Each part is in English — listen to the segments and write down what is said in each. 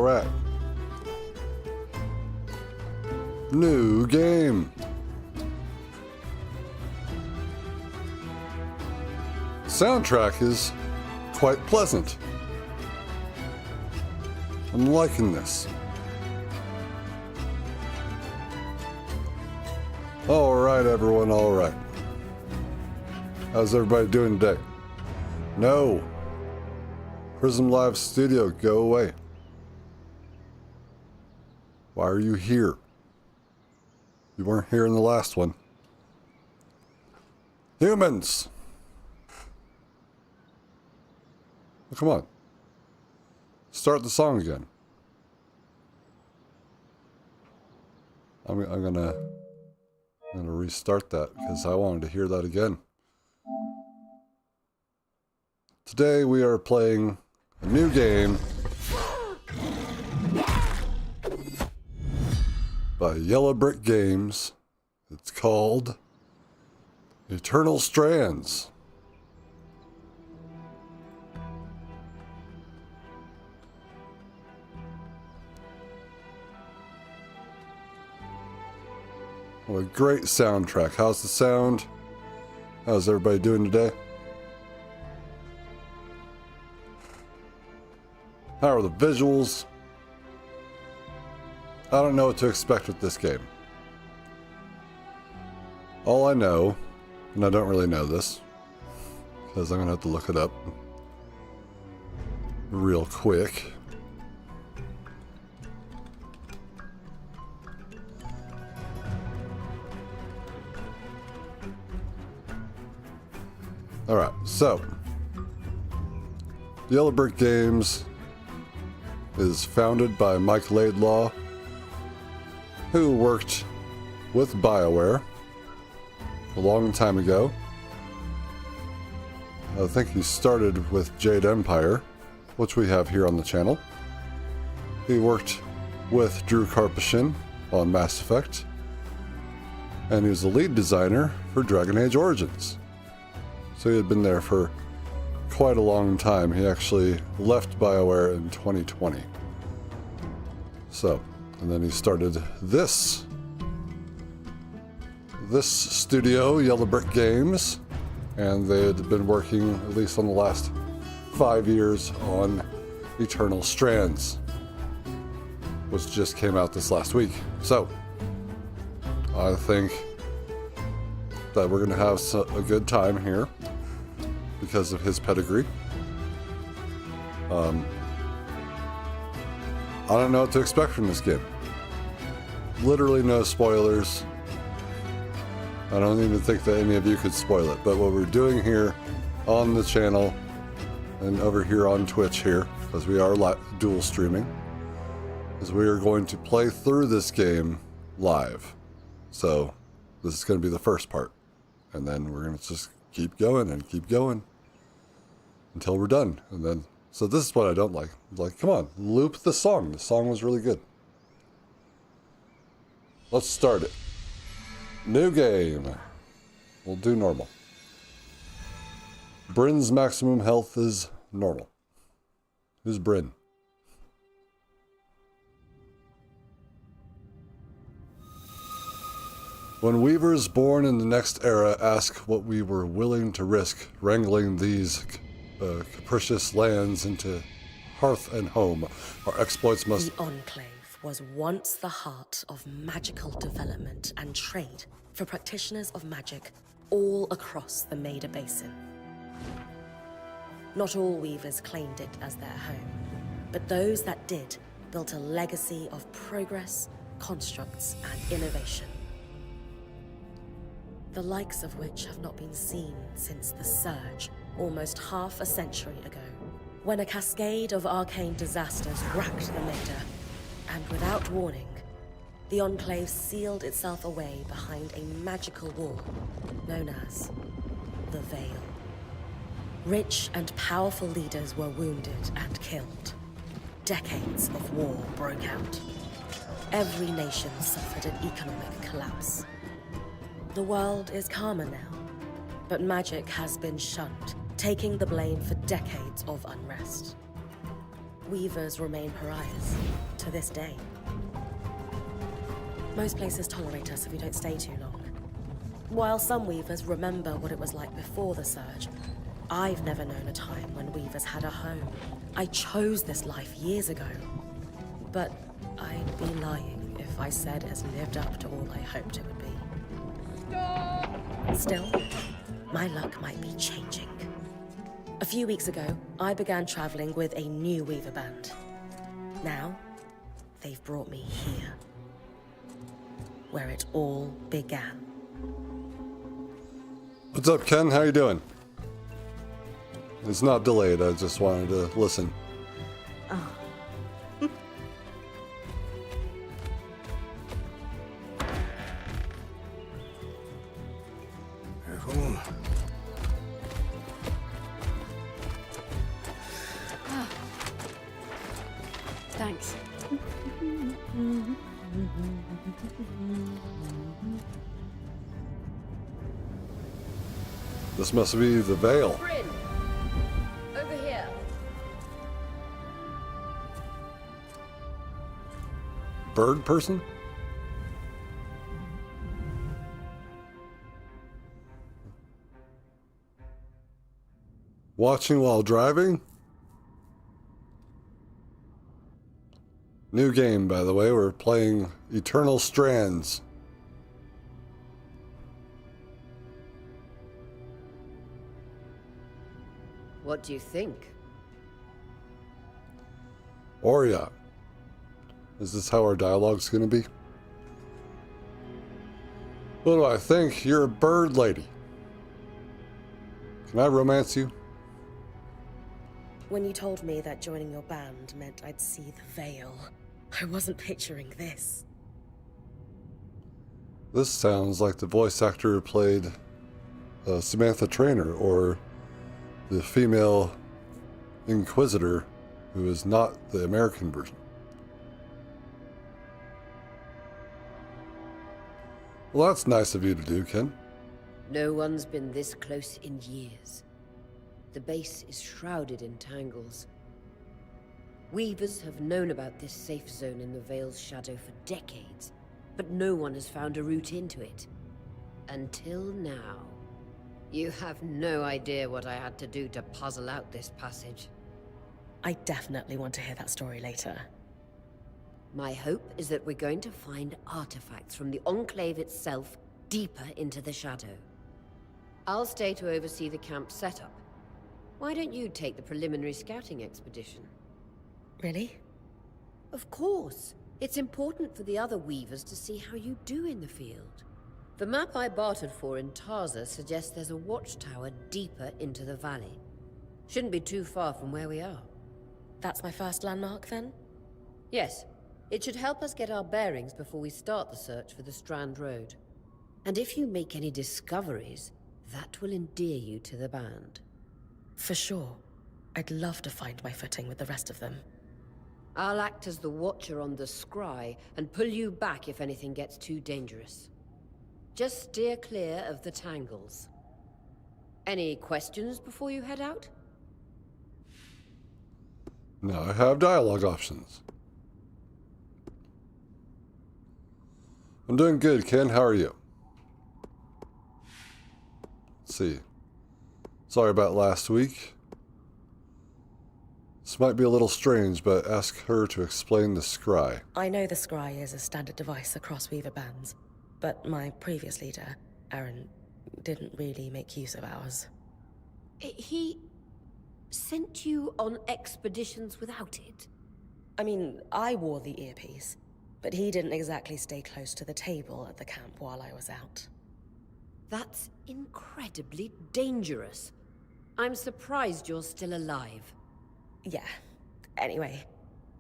Alright. New game. Soundtrack is quite pleasant. I'm liking this. Alright everyone, alright. How's everybody doing today? No. Prism Live Studio, go away. Why are you here? You weren't here in the last one. Humans! Oh, come on. Start the song again. I'm gonna restart that because I wanted to hear that again. Today we are playing a new game by Yellow Brick Games. It's called Eternal Strands. What a great soundtrack. How's the sound? How's everybody doing today? How are the visuals? I don't know what to expect with this game. All I know, and I don't really know this, because I'm going to have to look it up real quick. Alright, so Yellow Brick Games is founded by Mike Laidlaw, who worked with BioWare a long time ago. I think he started with Jade Empire, which we have here on the channel. He worked with Drew Karpyshyn on Mass Effect, and he was the lead designer for Dragon Age Origins. So he had been there for quite a long time. He actually left BioWare in 2020. So, and then he started this studio, Yellow Brick Games, and they had been working at least on the last 5 years on Eternal Strands, which just came out this last week. So, I think that we're going to have a good time here because of his pedigree. I don't know what to expect from this game. Literally no spoilers. I don't even think that any of you could spoil it. But what we're doing here on the channel and over here on Twitch here, because we are dual streaming, is we are going to play through this game live. So this is going to be the first part. And then we're going to just keep going and keep going until we're done. And then, so this is what I don't like. Like, come on, loop the song. The song was really good. Let's start it. New game. We'll do normal. Bryn's maximum health is normal. Who's Bryn? When weavers born in the next era ask what we were willing to risk wrangling these capricious lands into hearth and home, our exploits must... The Enclave was once the heart of magical development and trade for practitioners of magic all across the Maida Basin. Not all weavers claimed it as their home, but those that did built a legacy of progress, constructs, and innovation, the likes of which have not been seen since the Surge, almost half a century ago, when a cascade of arcane disasters racked the Maida, and without warning, the Enclave sealed itself away behind a magical wall known as the Veil. Rich and powerful leaders were wounded and killed. Decades of war broke out. Every nation suffered an economic collapse. The world is calmer now, but magic has been shunned, taking the blame for decades of unrest. Weavers remain pariahs, to this day. Most places tolerate us if we don't stay too long. While some weavers remember what it was like before the surge, I've never known a time when weavers had a home. I chose this life years ago. But I'd be lying if I said it has lived up to all I hoped it would be. Stop! Still, my luck might be changing. A few weeks ago, I began traveling with a new weaver band. Now, they've brought me here, where it all began. What's up, Ken? How you doing? It's not delayed. I just wanted to listen. Oh. Careful. Thanks. This must be the Veil. Bryn, over here. Bird person? Watching while driving? New game, by the way. We're playing Eternal Strands. What do you think? Oria. Is this how our dialogue's gonna be? What do I think? You're a bird lady. Can I romance you? When you told me that joining your band meant I'd see the Veil, I wasn't picturing this. This sounds like the voice actor who played Samantha Trainer, or the female Inquisitor, who is not the American version. Well, that's nice of you to do, Ken. No one's been this close in years. The base is shrouded in tangles. Weavers have known about this safe zone in the Veil's shadow for decades, but no one has found a route into it. Until now. You have no idea what I had to do to puzzle out this passage. I definitely want to hear that story later. My hope is that we're going to find artifacts from the Enclave itself deeper into the shadow. I'll stay to oversee the camp setup. Why don't you take the preliminary scouting expedition? Really? Of course. It's important for the other weavers to see how you do in the field. The map I bartered for in Tarza suggests there's a watchtower deeper into the valley. Shouldn't be too far from where we are. That's my first landmark, then? Yes. It should help us get our bearings before we start the search for the Strand Road. And if you make any discoveries, that will endear you to the band. For sure. I'd love to find my footing with the rest of them. I'll act as the watcher on the scry and pull you back if anything gets too dangerous. Just steer clear of the tangles. Any questions before you head out? Now I have dialogue options. I'm doing good, Ken. How are you? Let's see. Sorry about last week. This might be a little strange, but ask her to explain the scry. I know the scry is a standard device across weaver bands, but my previous leader, Aaron, didn't really make use of ours. He sent you on expeditions without it? I mean, I wore the earpiece, but he didn't exactly stay close to the table at the camp while I was out. That's incredibly dangerous. I'm surprised you're still alive. Yeah. Anyway,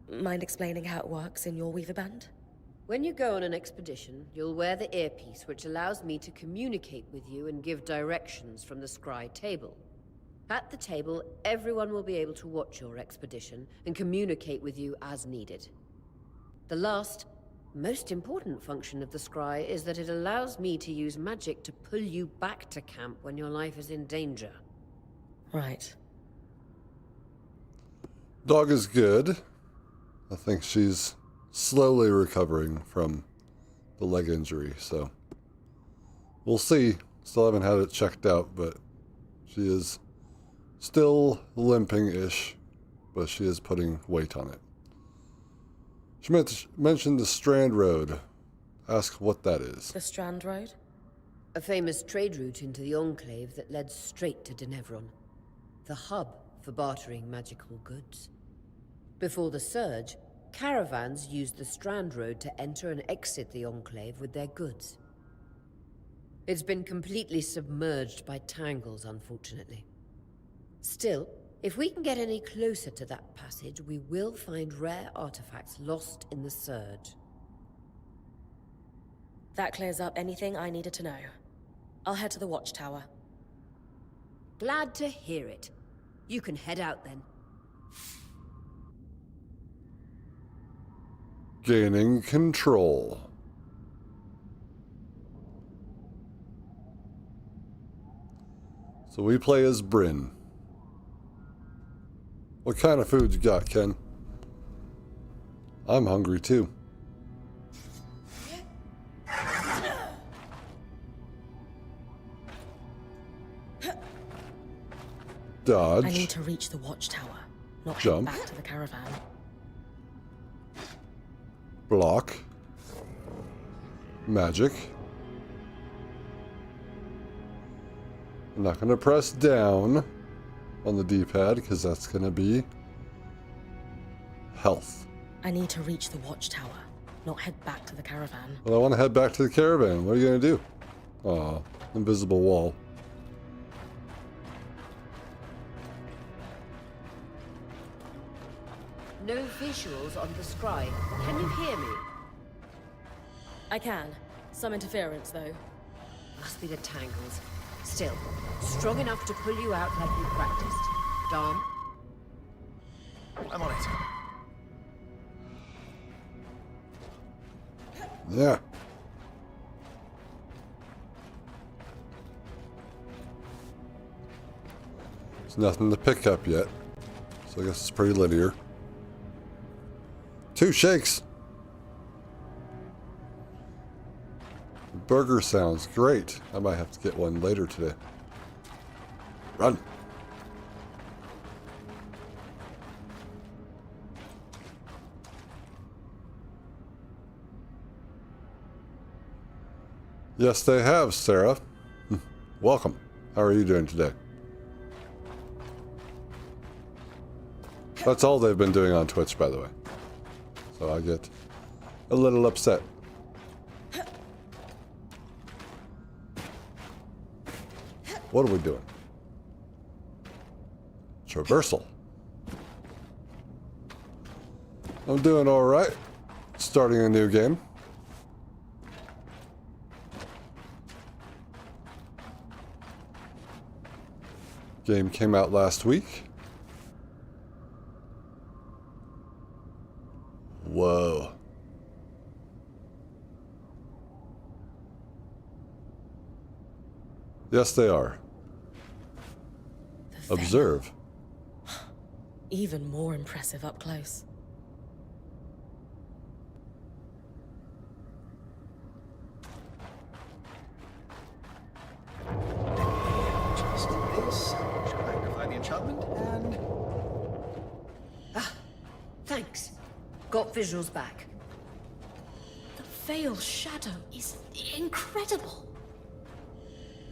mind explaining how it works in your weaver band? When you go on an expedition, you'll wear the earpiece, which allows me to communicate with you and give directions from the scry table. At the table, everyone will be able to watch your expedition and communicate with you as needed. The last, most important function of the scry is that it allows me to use magic to pull you back to camp when your life is in danger. Right. Dog is good. I think she's slowly recovering from the leg injury, so we'll see. Still haven't had it checked out, but she is still limping-ish, but she is putting weight on it. She mentioned the Strand Road. Ask what that is. The Strand Road? A famous trade route into the Enclave that led straight to Denevron, the hub for bartering magical goods. Before the Surge, caravans used the Strand Road to enter and exit the Enclave with their goods. It's been completely submerged by tangles, unfortunately. Still, if we can get any closer to that passage, we will find rare artifacts lost in the Surge. That clears up anything I needed to know. I'll head to the watchtower. Glad to hear it. You can head out then. Gaining control. So we play as Bryn. What kind of food you got, Ken? I'm hungry too. Dodge. I need to reach the watchtower, not Jump. head back to the caravan. Block. Magic. I'm not going to press down on the D-pad because that's going to be health. I need to reach the watchtower, not head back to the caravan. Well, I want to head back to the caravan. What are you going to do? Aw, invisible wall. No visuals on the scry. Can you hear me? I can. Some interference, though. Must be the tangles. Still, strong enough to pull you out like you practiced. Dom? I'm on it. Yeah. There's nothing to pick up yet. So I guess it's pretty linear. 2 shakes. Burger sounds great. I might have to get one later today. Run. Yes, they have, Sarah. Welcome. How are you doing today? That's all they've been doing on Twitch, by the way. So I get a little upset. What are we doing? Traversal. I'm doing all right. Starting a new game. Game came out last week. Whoa. Yes, they are. The Observe. Even more impressive up close. Just this. Should magnify the enchantment and... Thanks. Got visuals back. The Veil shadow is incredible.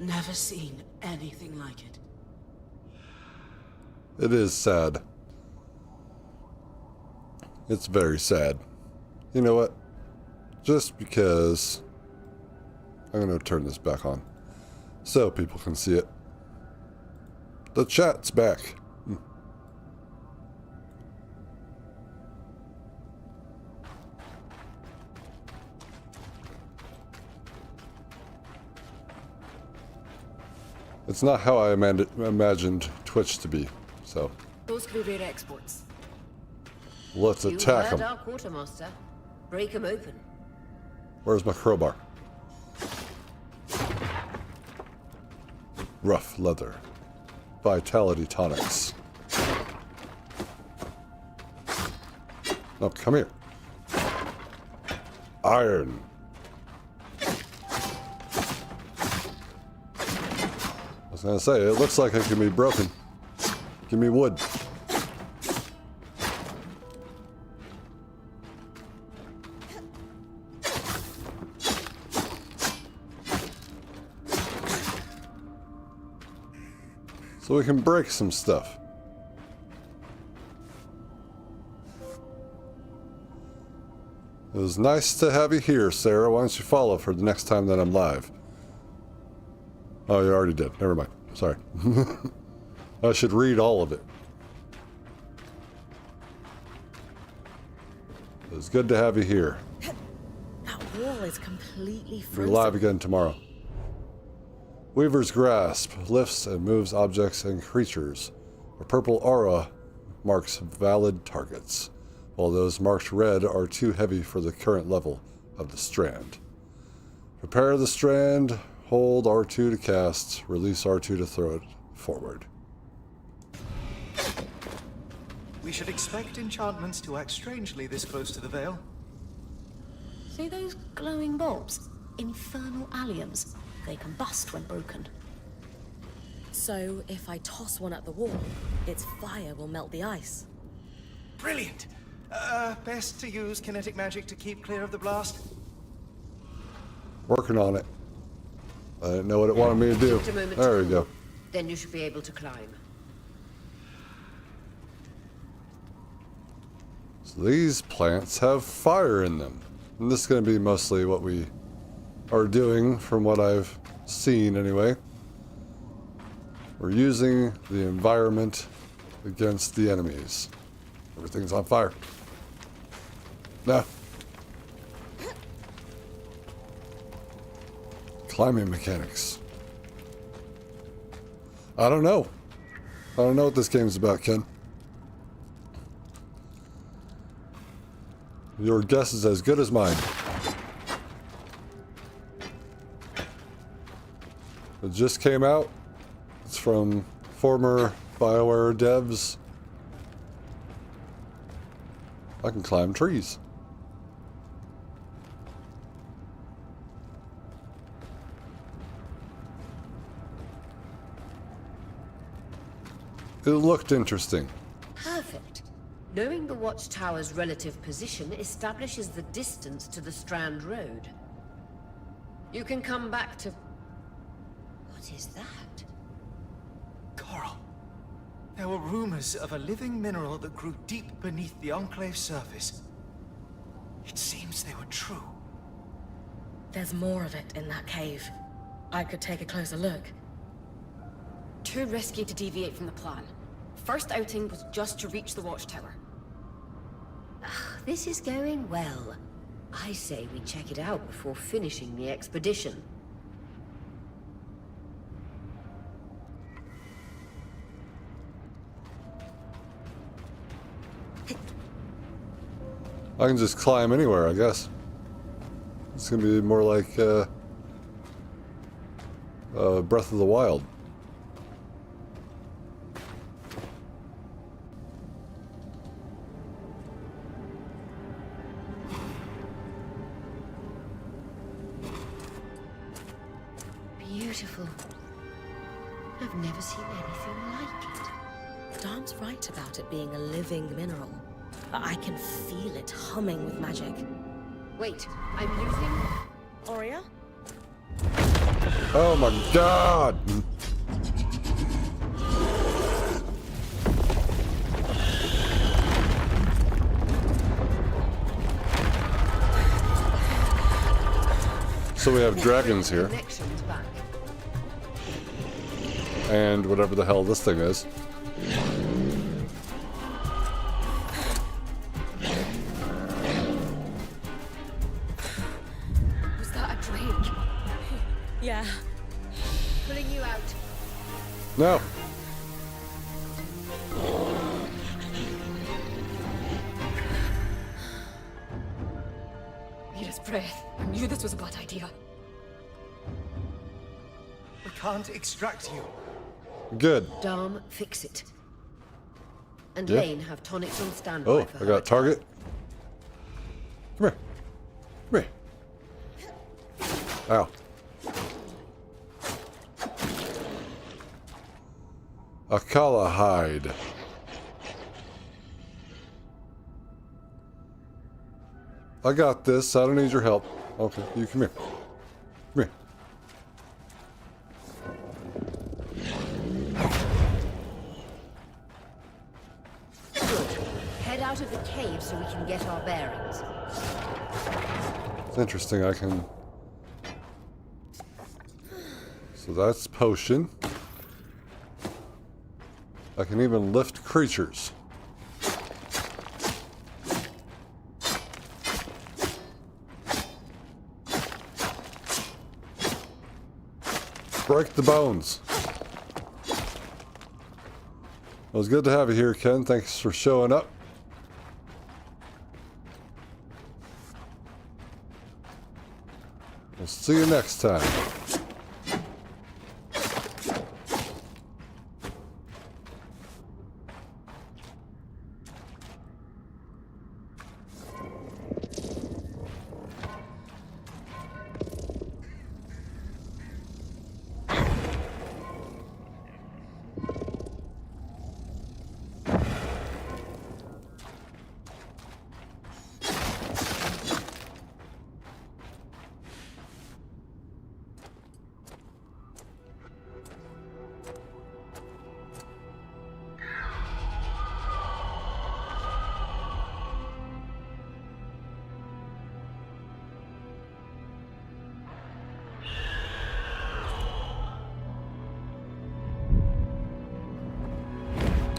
Never seen anything like it. It is sad. It's very sad. You know what? Just because... I'm going to turn this back on so people can see it. The chat's back. It's not how I imagined Twitch to be, so Those could be rare exports. let's You attack heard them. our quartermaster. Break them open. Where's my crowbar? Rough leather. Vitality tonics. Oh, come here. Iron. I was gonna say, it looks like it can be broken. Give me wood. So we can break some stuff. It was nice to have you here, Sarah. Why don't you follow for the next time that I'm live? Oh, you already did. Never mind. Sorry. I should read all of it. It was good to have you here. That wall is completely Be frozen. live again tomorrow. Weaver's Grasp lifts and moves objects and creatures. A purple aura marks valid targets, while those marked red are too heavy for the current level of the strand. Prepare the strand, hold R2 to cast, release R2 to throw it forward. We should expect enchantments to act strangely this close to the Veil. See those glowing bulbs? Infernal alliums. They combust when broken. So if I toss one at the wall, its fire will melt the ice. Brilliant! Best to use kinetic magic to keep clear of the blast. Working on it. I didn't know what it wanted me to do. Just a moment There to we go. cool. Then you should be able to climb. So these plants have fire in them. And this is going to be mostly what we are doing from what I've seen anyway. We're using the environment against the enemies. Everything's on fire. No. Climbing mechanics. I don't know. I don't know what this game's about, Ken. Your guess is as good as mine. It just came out. It's from former BioWare devs. I can climb trees. It looked interesting. Perfect. Knowing the watchtower's relative position establishes the distance to the Strand Road. You can come back to... What is that? Coral. There were rumors of a living mineral that grew deep beneath the Enclave's surface. It seems they were true. There's more of it in that cave. I could take a closer look. Too risky to deviate from the plan. First outing was just to reach the watchtower. This is going well. I say we check it out before finishing the expedition. I can just climb anywhere, I guess. It's gonna be more like Breath of the Wild. Beautiful. I've never seen anything like it. Dom's right about it being a living mineral. I can feel it humming with magic. Wait, I'm using... Aurea? Oh my god! So we have dragons here, Connections back. and whatever the hell this thing is. Was that a drake? Yeah. Pulling you out. No. Need his breath. I knew this was a bad idea. We can't extract you. Good. Dom, fix it. And Yeah. Lane have tonics on standby Oh, for I her got attack. target. Come here. Come here. Ow. Akala hide. I got this. I don't need your help. Okay, you come here. Come here. Head out of the cave so we can get our bearings. It's interesting. I can... So that's potion. I can even lift creatures. Break the bones. It was good to have you here, Ken. Thanks for showing up. We'll see you next time.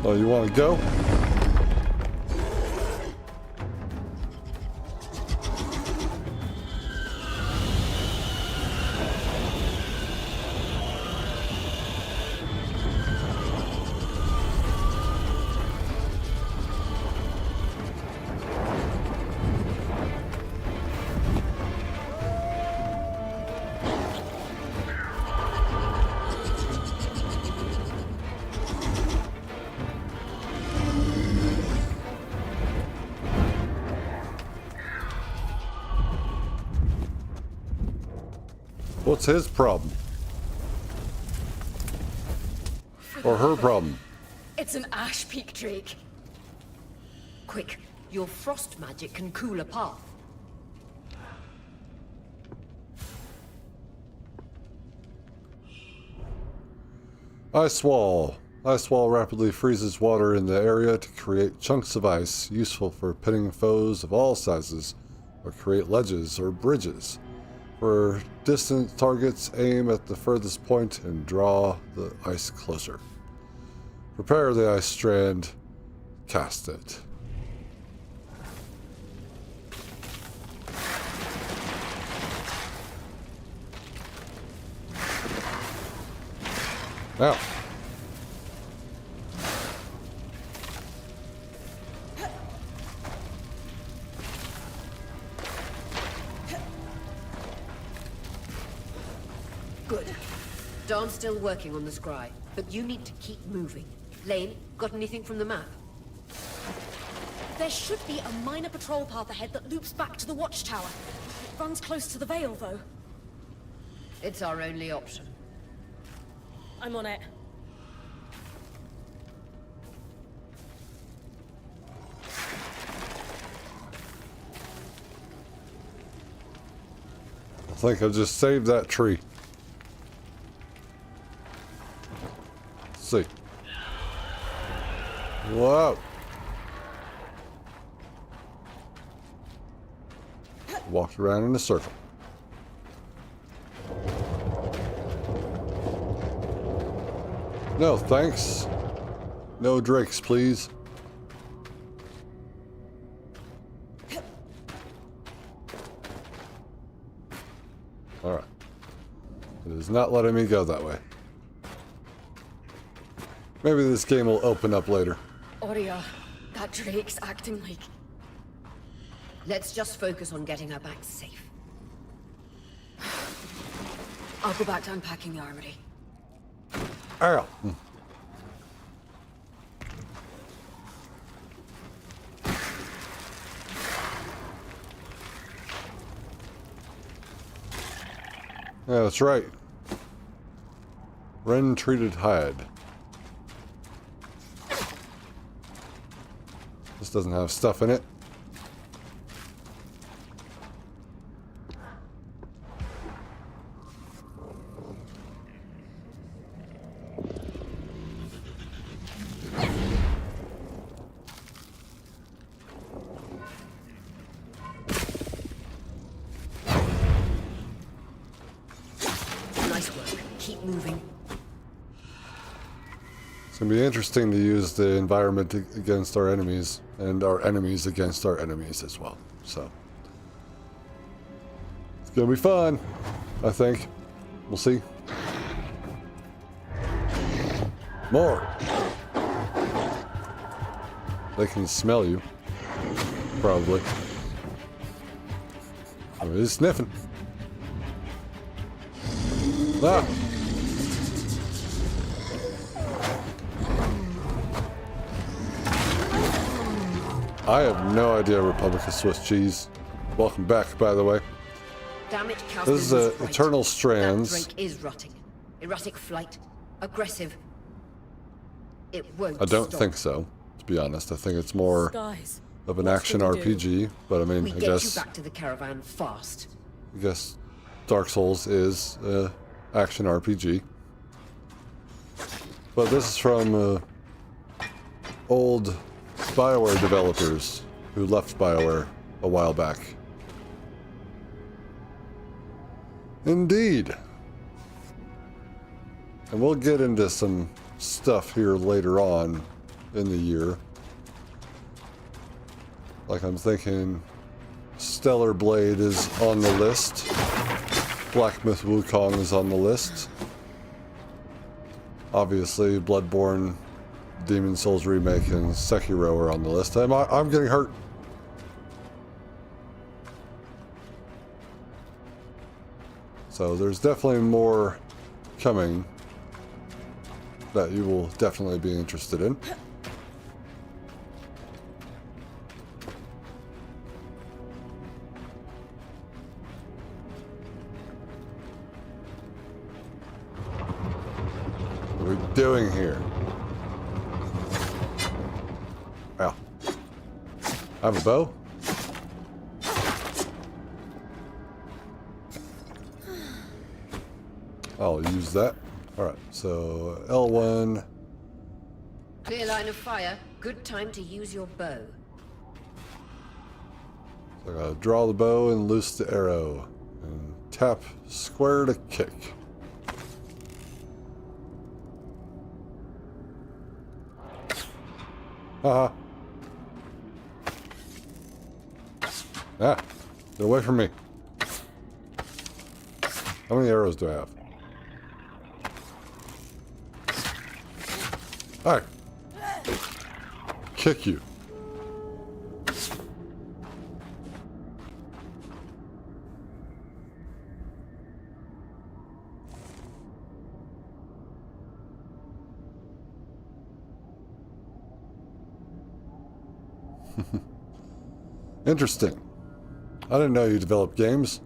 Oh, you want to go? What's his problem? Or her problem? It's an ash peak drake. Quick, your frost magic can cool a path. Ice wall. Ice wall rapidly freezes water in the area to create chunks of ice, useful for pitting foes of all sizes, or create ledges or bridges. For distant targets, aim at the furthest point and draw the ice closer. Prepare the ice strand, cast it. Now. Good. Dawn's still working on the scry, but you need to keep moving. Lane, got anything from the map? There should be a minor patrol path ahead that loops back to the watchtower. It runs close to the Vale, though. It's our only option. I'm on it. I think I just saved that tree. Let's see. Whoa. Walked around in a circle. No, thanks. No drakes, please. Alright. It is not letting me go that way. Maybe this game will open up later. Aurea, that drake's acting like... Let's just focus on getting her back safe. I'll go back to unpacking the armory. Ow. Yeah, that's right. Wren treated hide. This doesn't have stuff in it. Nice work. Keep moving. It's going to be interesting to use the environment against our enemies, and our enemies against our enemies as well. So, it's going to be fun, I think. We'll see. More! They can smell you. Probably. Oh, he's sniffing. Ah! I have no idea Republic of Swiss cheese. Welcome back, by the way. Damn it, Caspian This is was right. Eternal Strands. That drink is rotting. Erratic flight. Aggressive. It won't I don't stop. think so, to be honest. I think it's more Skies. of an What's action it to do? RPG, but I mean, We I get you guess back to the caravan fast. Dark Souls is action RPG. But this is from old BioWare developers who left BioWare a while back. Indeed. And we'll get into some stuff here later on in the year. Like I'm thinking Stellar Blade is on the list. Black Myth Wukong is on the list. Obviously, Bloodborne, Demon Souls Remake, and Sekiro are on the list. I'm getting hurt. So there's definitely more coming that you will definitely be interested in. What are we doing here? Ow. I have a bow? I'll use that. Alright, so L1. Clear line of fire. Good time to use your bow. So I gotta draw the bow and loose the arrow. And tap square to kick. Haha. Ah, get away from me. How many arrows do I have? Alright. Kick you. Interesting. I didn't know you developed games.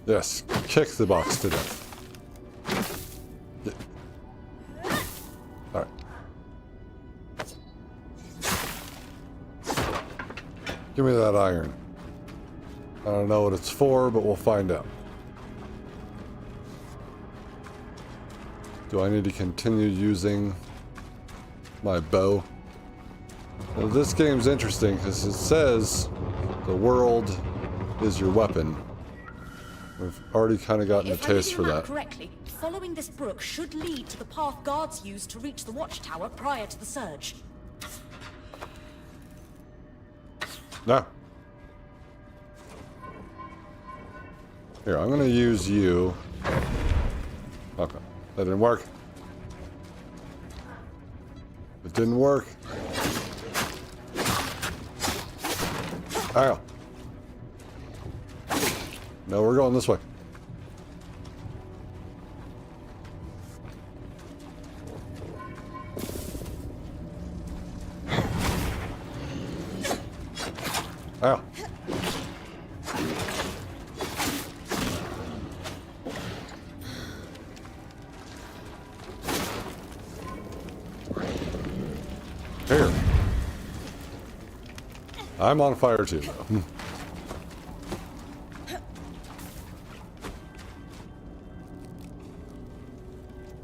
Yes, kick the box to death. Alright. Give me that iron. I don't know what it's for, but we'll find out. Do I need to continue using my bow? Well, this game's interesting because it says the world is your weapon. We've already kind of gotten a If I taste for remember that. correctly, following this brook should lead to the path guards used to reach the watchtower prior to the surge. No. Here, I'm gonna use you. Okay, that didn't work. It didn't work. Ow. No, we're going this way. Ow. I'm on fire too, though.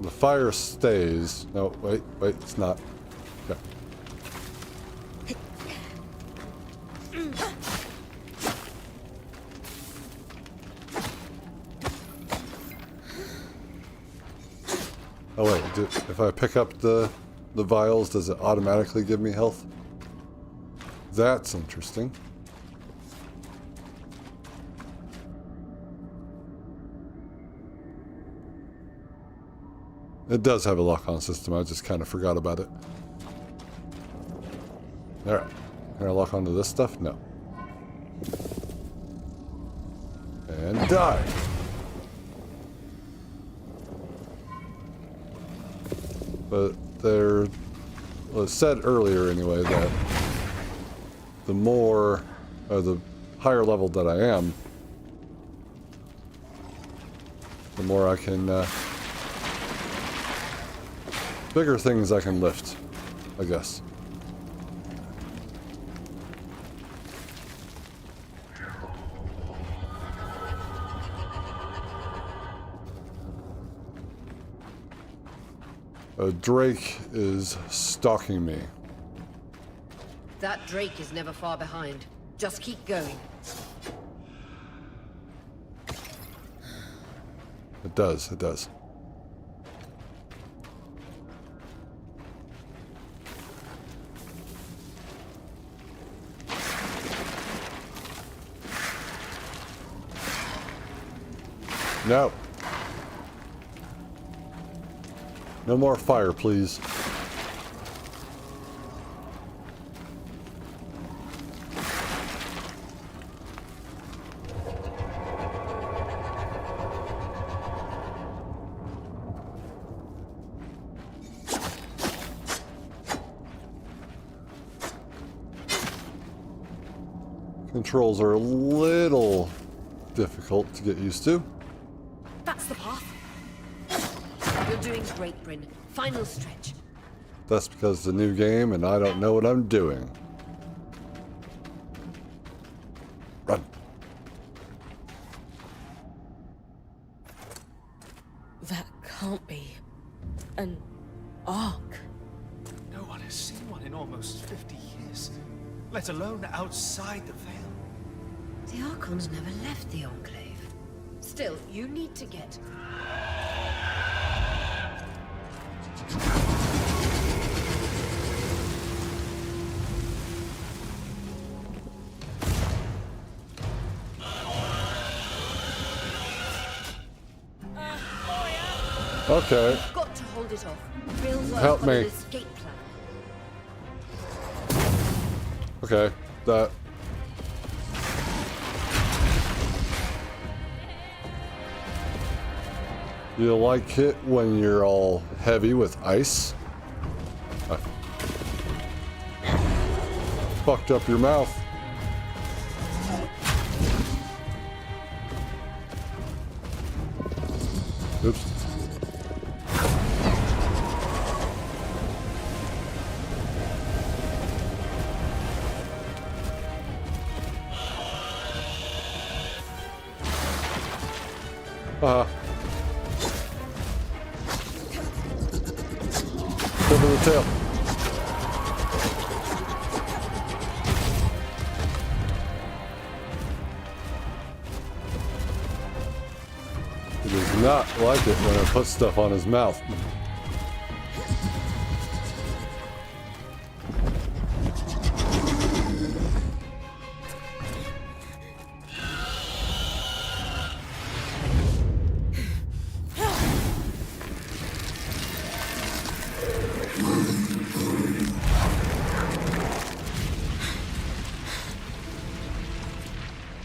The fire stays. No, wait, it's not. Okay. Oh wait, if I pick up the vials, does it automatically give me health? That's interesting. It does have a lock-on system, I just kind of forgot about it. Alright. Can I lock onto this stuff? No. And die! But there was said earlier anyway that the more, or the higher level that I am, the more I can, bigger things I can lift, I guess. A Drake is stalking me. That Drake is never far behind. Just keep going. It does, it does. No. No more fire, please. Controls are a little difficult to get used to. That's the path. You're doing great, Bryn. Final stretch. That's because it's a new game and I don't know what I'm doing. Run. That can't be an ark. No one has seen one in almost 50 years, let alone outside the Veil. The Archons never left the Enclave. Still, you need to get... Okay. You've got to hold it off. We'll work Help on me. an escape plan. Okay. That. You like it when you're all heavy with ice? I fucked up your mouth. Oops. Over the tail. He does not like it when I put stuff on his mouth.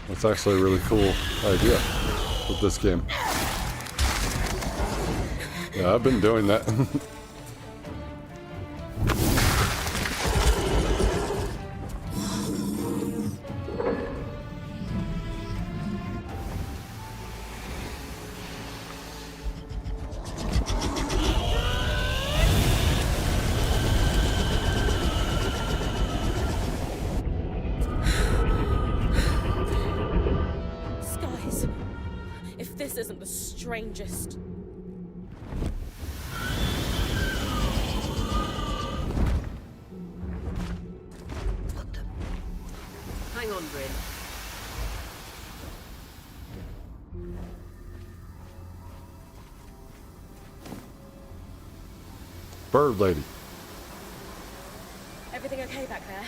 That's actually a really cool idea with this game. Yeah, I've been doing that. This isn't the strangest. Got them. Hang on, Bryn. Bird lady. Everything okay back there?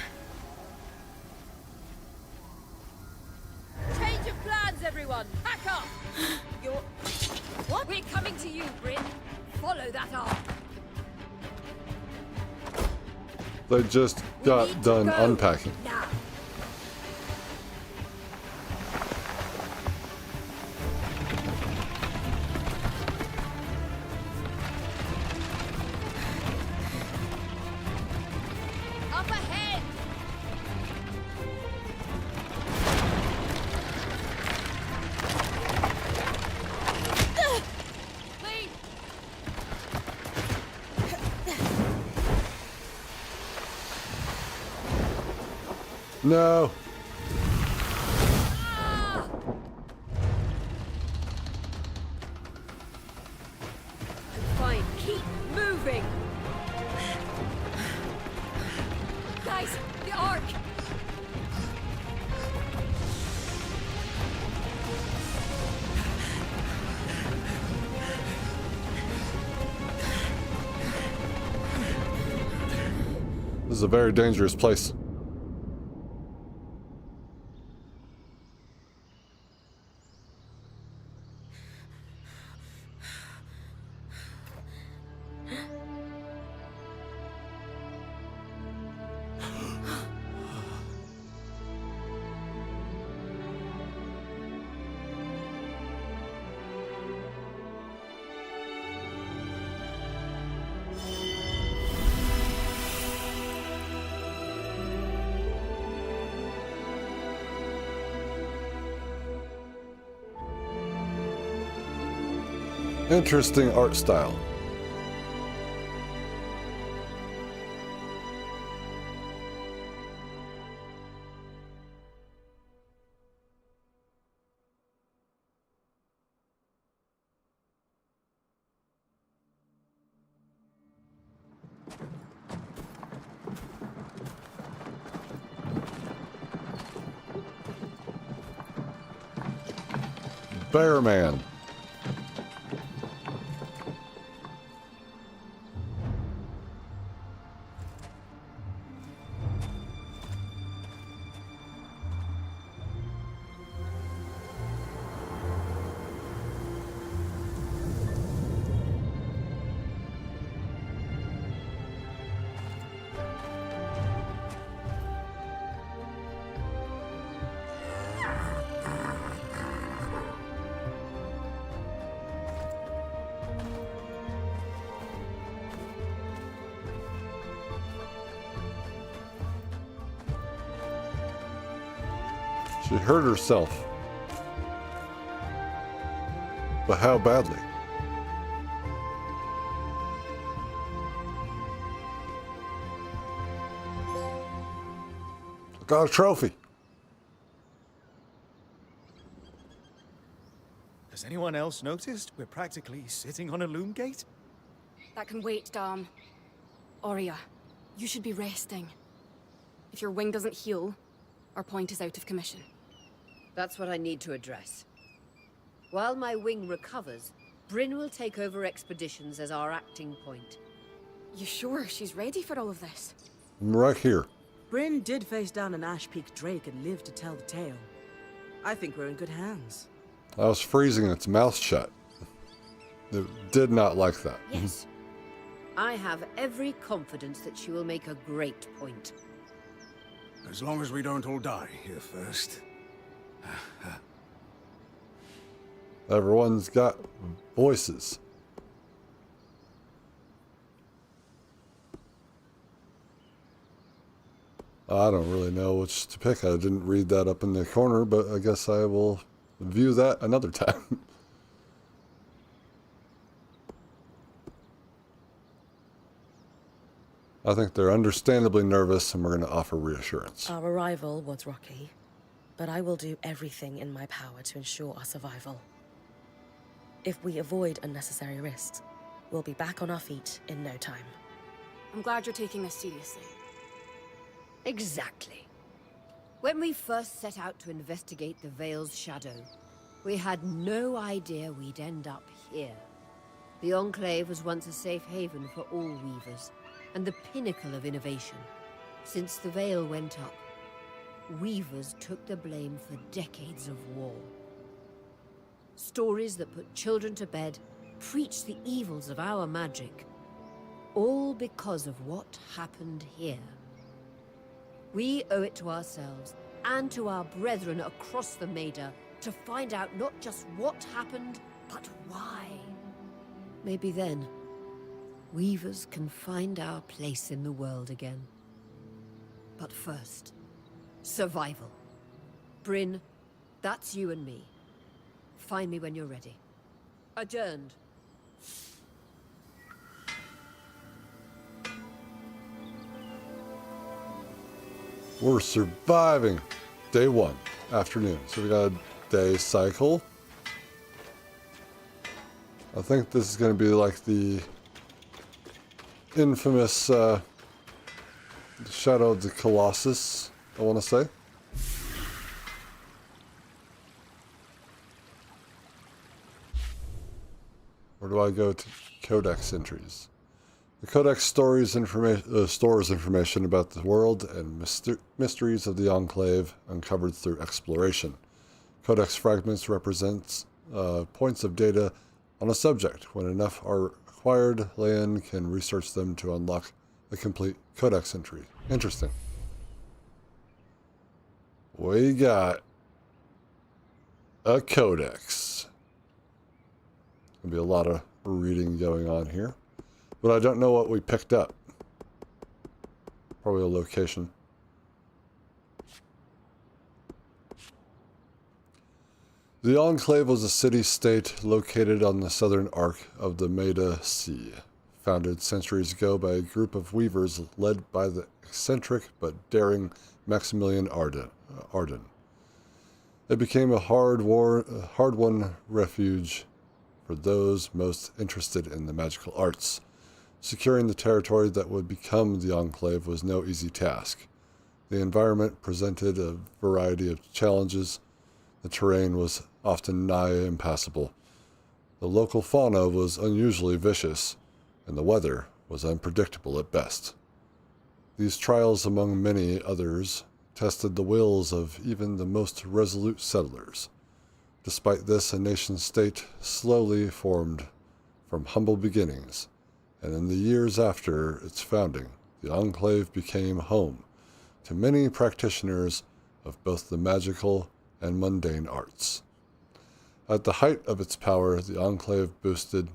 Change of plans, everyone! Pack up! You're... What? We're coming to you, Bryn. Follow that arc. They just got done unpacking. Now. Up ahead! Lead! No. Ah! I'm fine. Keep moving! Guys, the arc! This is a very dangerous place. Interesting art style. Bear Man. She hurt herself. But how badly? I got a trophy. Has anyone else noticed we're practically sitting on a loom gate? That can wait, Dom. Aurea, you should be resting. If your wing doesn't heal, our point is out of commission. That's what I need to address. While my wing recovers, Bryn will take over expeditions as our acting point. You sure she's ready for all of this? I'm right here. Bryn did face down an Ash Peak Drake and lived to tell the tale. I think we're in good hands. I was freezing its mouth shut. It did not like that. Yes. I have every confidence that she will make a great point. As long as we don't all die here first. Everyone's got voices. I don't really know which to pick. I didn't read that up in the corner, but I guess I will view that another time. I think they're understandably nervous, and we're going to offer reassurance. Our arrival was rocky, but I will do everything in my power to ensure our survival. If we avoid unnecessary risks, we'll be back on our feet in no time. I'm glad you're taking this seriously. Exactly. When we first set out to investigate the Veil's shadow, we had no idea we'd end up here. The Enclave was once a safe haven for all weavers, and the pinnacle of innovation. Since the Veil went up, weavers took the blame for decades of war. Stories that put children to bed, preached the evils of our magic, all because of what happened here. We owe it to ourselves and to our brethren across the Maida to find out not just what happened, but why. Maybe then, weavers can find our place in the world again. But first, survival. Bryn, that's you and me. Find me when you're ready. Adjourned. We're surviving. Day 1, afternoon. So we got a day cycle. I think this is going to be like the infamous Shadow of the Colossus, I want to say. Where do I go to Codex entries? The Codex stores information about the world and mysteries of the Enclave uncovered through exploration. Codex fragments represents points of data on a subject. When enough are acquired, Leon can research them to unlock a complete Codex entry. Interesting. We got a Codex. There'll be a lot of reading going on here. But I don't know what we picked up. Probably a location. The Enclave was a city-state located on the southern arc of the Maida Sea, founded centuries ago by a group of weavers led by the eccentric but daring Maximilian Arden. It became a hard-won refuge for those most interested in the magical arts. Securing the territory that would become the Enclave was no easy task. The environment presented a variety of challenges. The terrain was often nigh impassable. The local fauna was unusually vicious, and the weather was unpredictable at best. These trials, among many others, tested the wills of even the most resolute settlers. Despite this, a nation-state slowly formed from humble beginnings, and in the years after its founding, the Enclave became home to many practitioners of both the magical and mundane arts. At the height of its power, the Enclave boasted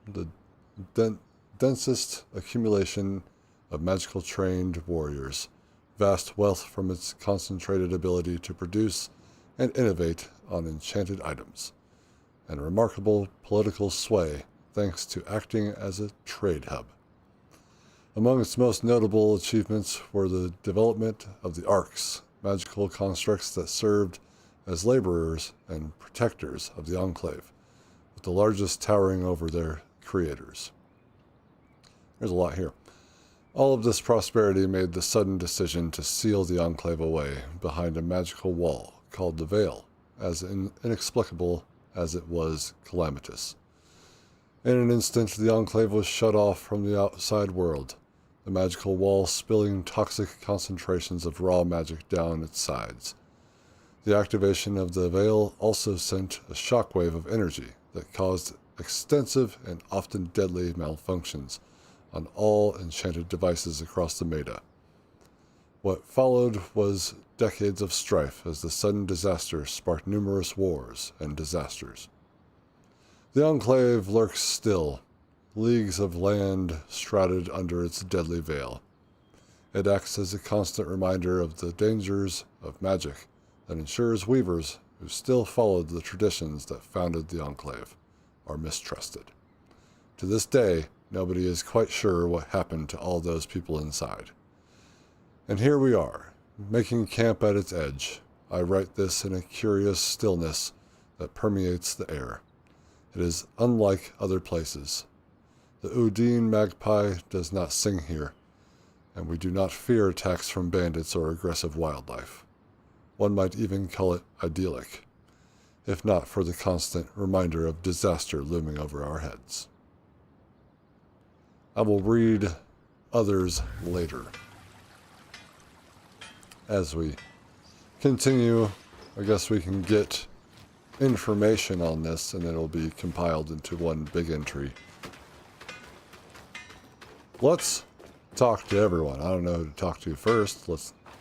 the densest accumulation of magical trained warriors, vast wealth from its concentrated ability to produce and innovate on enchanted items, and remarkable political sway thanks to acting as a trade hub. Among its most notable achievements were the development of the arcs, magical constructs that served as laborers and protectors of the Enclave, with the largest towering over their creators. There's a lot here. All of this prosperity made the sudden decision to seal the Enclave away behind a magical wall called the Veil, as inexplicable as it was calamitous. In an instant, the Enclave was shut off from the outside world, the magical wall spilling toxic concentrations of raw magic down its sides. The activation of the Veil also sent a shockwave of energy that caused extensive and often deadly malfunctions on all enchanted devices across the Maida. What followed was decades of strife as the sudden disaster sparked numerous wars and disasters. The Enclave lurks still, leagues of land shrouded under its deadly veil. It acts as a constant reminder of the dangers of magic that ensures weavers who still followed the traditions that founded the Enclave are mistrusted. To this day, nobody is quite sure what happened to all those people inside. And here we are, making camp at its edge. I write this in a curious stillness, that permeates the air. It is unlike other places. The Udine magpie does not sing here, and we do not fear attacks from bandits or aggressive wildlife. One might even call it idyllic, if not for the constant reminder of disaster looming over our heads. I will read others later. As we continue, I guess we can get information on this and it'll be compiled into one big entry. Let's talk to everyone. I don't know who to talk to first.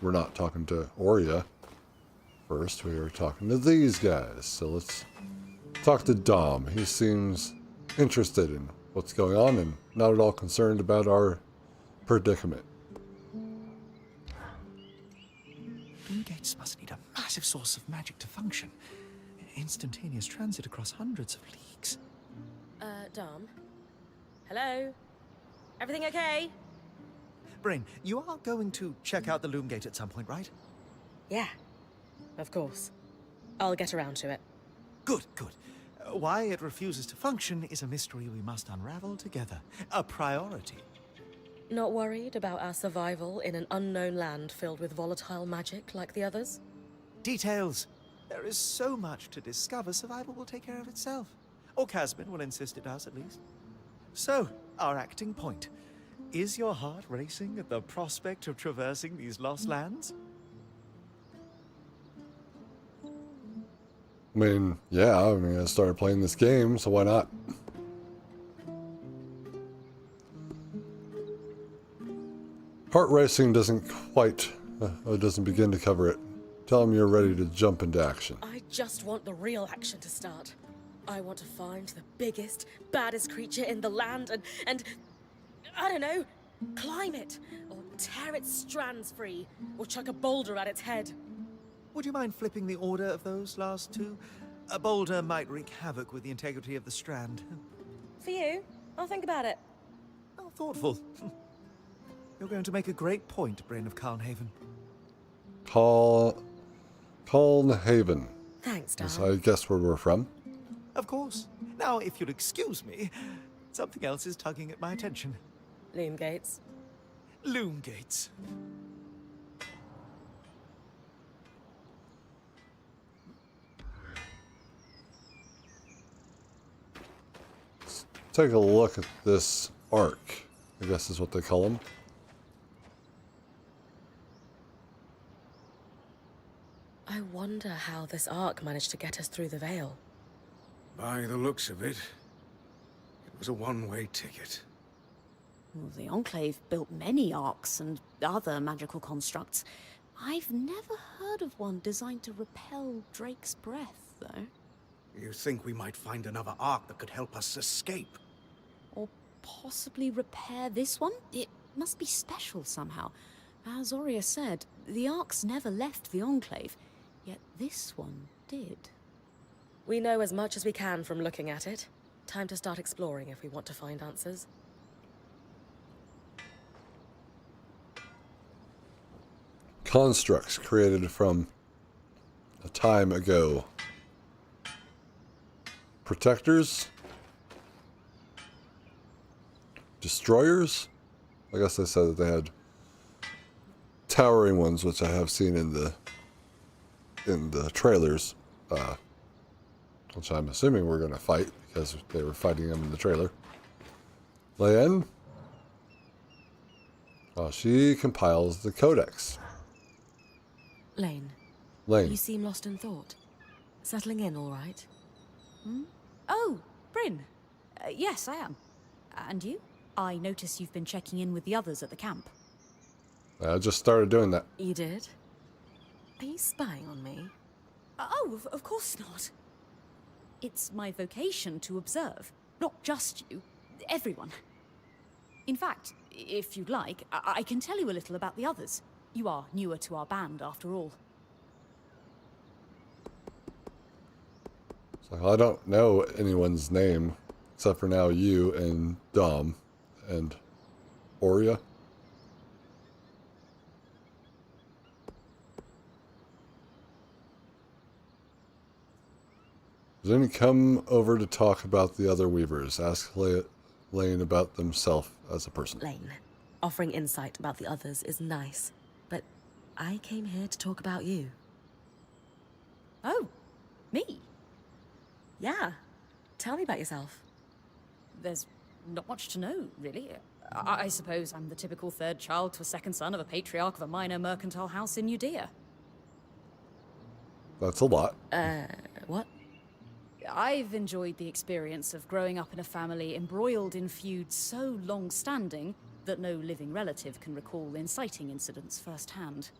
We're not talking to Aurea first. We were talking to these guys. So let's talk to Dom. He seems interested in what's going on and not at all concerned about our predicament. Blue gates must need a massive source of magic to function. Instantaneous transit across hundreds of leagues. Dom? Hello? Everything okay? Brain, you are going to check out the loom gate at some point, right? Yeah, of course. I'll get around to it. Good, good. Why it refuses to function is a mystery we must unravel together. A priority. Not worried about our survival in an unknown land filled with volatile magic like the others? Details. There is so much to discover, survival will take care of itself. Or Casbin will insist it does, at least. So, our acting point. Is your heart racing at the prospect of traversing these lost lands? I mean, yeah, I started playing this game, so why not? Heart racing doesn't quite, doesn't begin to cover it. Tell him you're ready to jump into action. I just want the real action to start. I want to find the biggest, baddest creature in the land and I don't know, climb it, or tear its strands free, or chuck a boulder at its head. Would you mind flipping the order of those last two? A boulder might wreak havoc with the integrity of the strand. For you, I'll think about it. Oh, thoughtful. You're going to make a great point, Brain of Calnhaven. Calnhaven. Thanks, Dom. Yes, I guess where we're from. Of course. Now, if you'll excuse me, something else is tugging at my attention. Loom gates. Loom gates. Take a look at this arc, I guess is what they call them. I wonder how this arc managed to get us through the veil. By the looks of it, it was a one-way ticket. Well, the Enclave built many arcs and other magical constructs. I've never heard of one designed to repel Drake's breath, though. You think we might find another arc that could help us escape? Or possibly repair this one? It must be special somehow. As Aurea said, the arcs never left the Enclave, yet this one did. We know as much as we can from looking at it. Time to start exploring if we want to find answers. Constructs created from a time ago. Protectors? Destroyers? I guess they said that they had towering ones, which I have seen in the trailers, which I'm assuming we're going to fight because they were fighting them in the trailer. Leanne? She compiles the codex. Lane, Lane. you seem lost in thought. Settling in all right? Oh, Bryn. Yes, I am. And you? I notice you've been checking in with the others at the camp. I just started doing that. You did? Are you spying on me? Oh, of course not. It's my vocation to observe. Not just you, everyone. In fact, if you'd like, I can tell you a little about the others. You are newer to our band, after all. So I don't know anyone's name except for now you and Dom and Aurea. Does anyone come over to talk about the other Weavers? Ask Lane about themselves as a person. Lane, offering insight about the others is nice, but I came here to talk about you. Oh, me? Yeah. Tell me about yourself. There's not much to know, really. I suppose I'm the typical third child to a second son of a patriarch of a minor mercantile house in Judea. That's a lot. What? I've enjoyed the experience of growing up in a family embroiled in feuds so long-standing that no living relative can recall inciting incidents firsthand.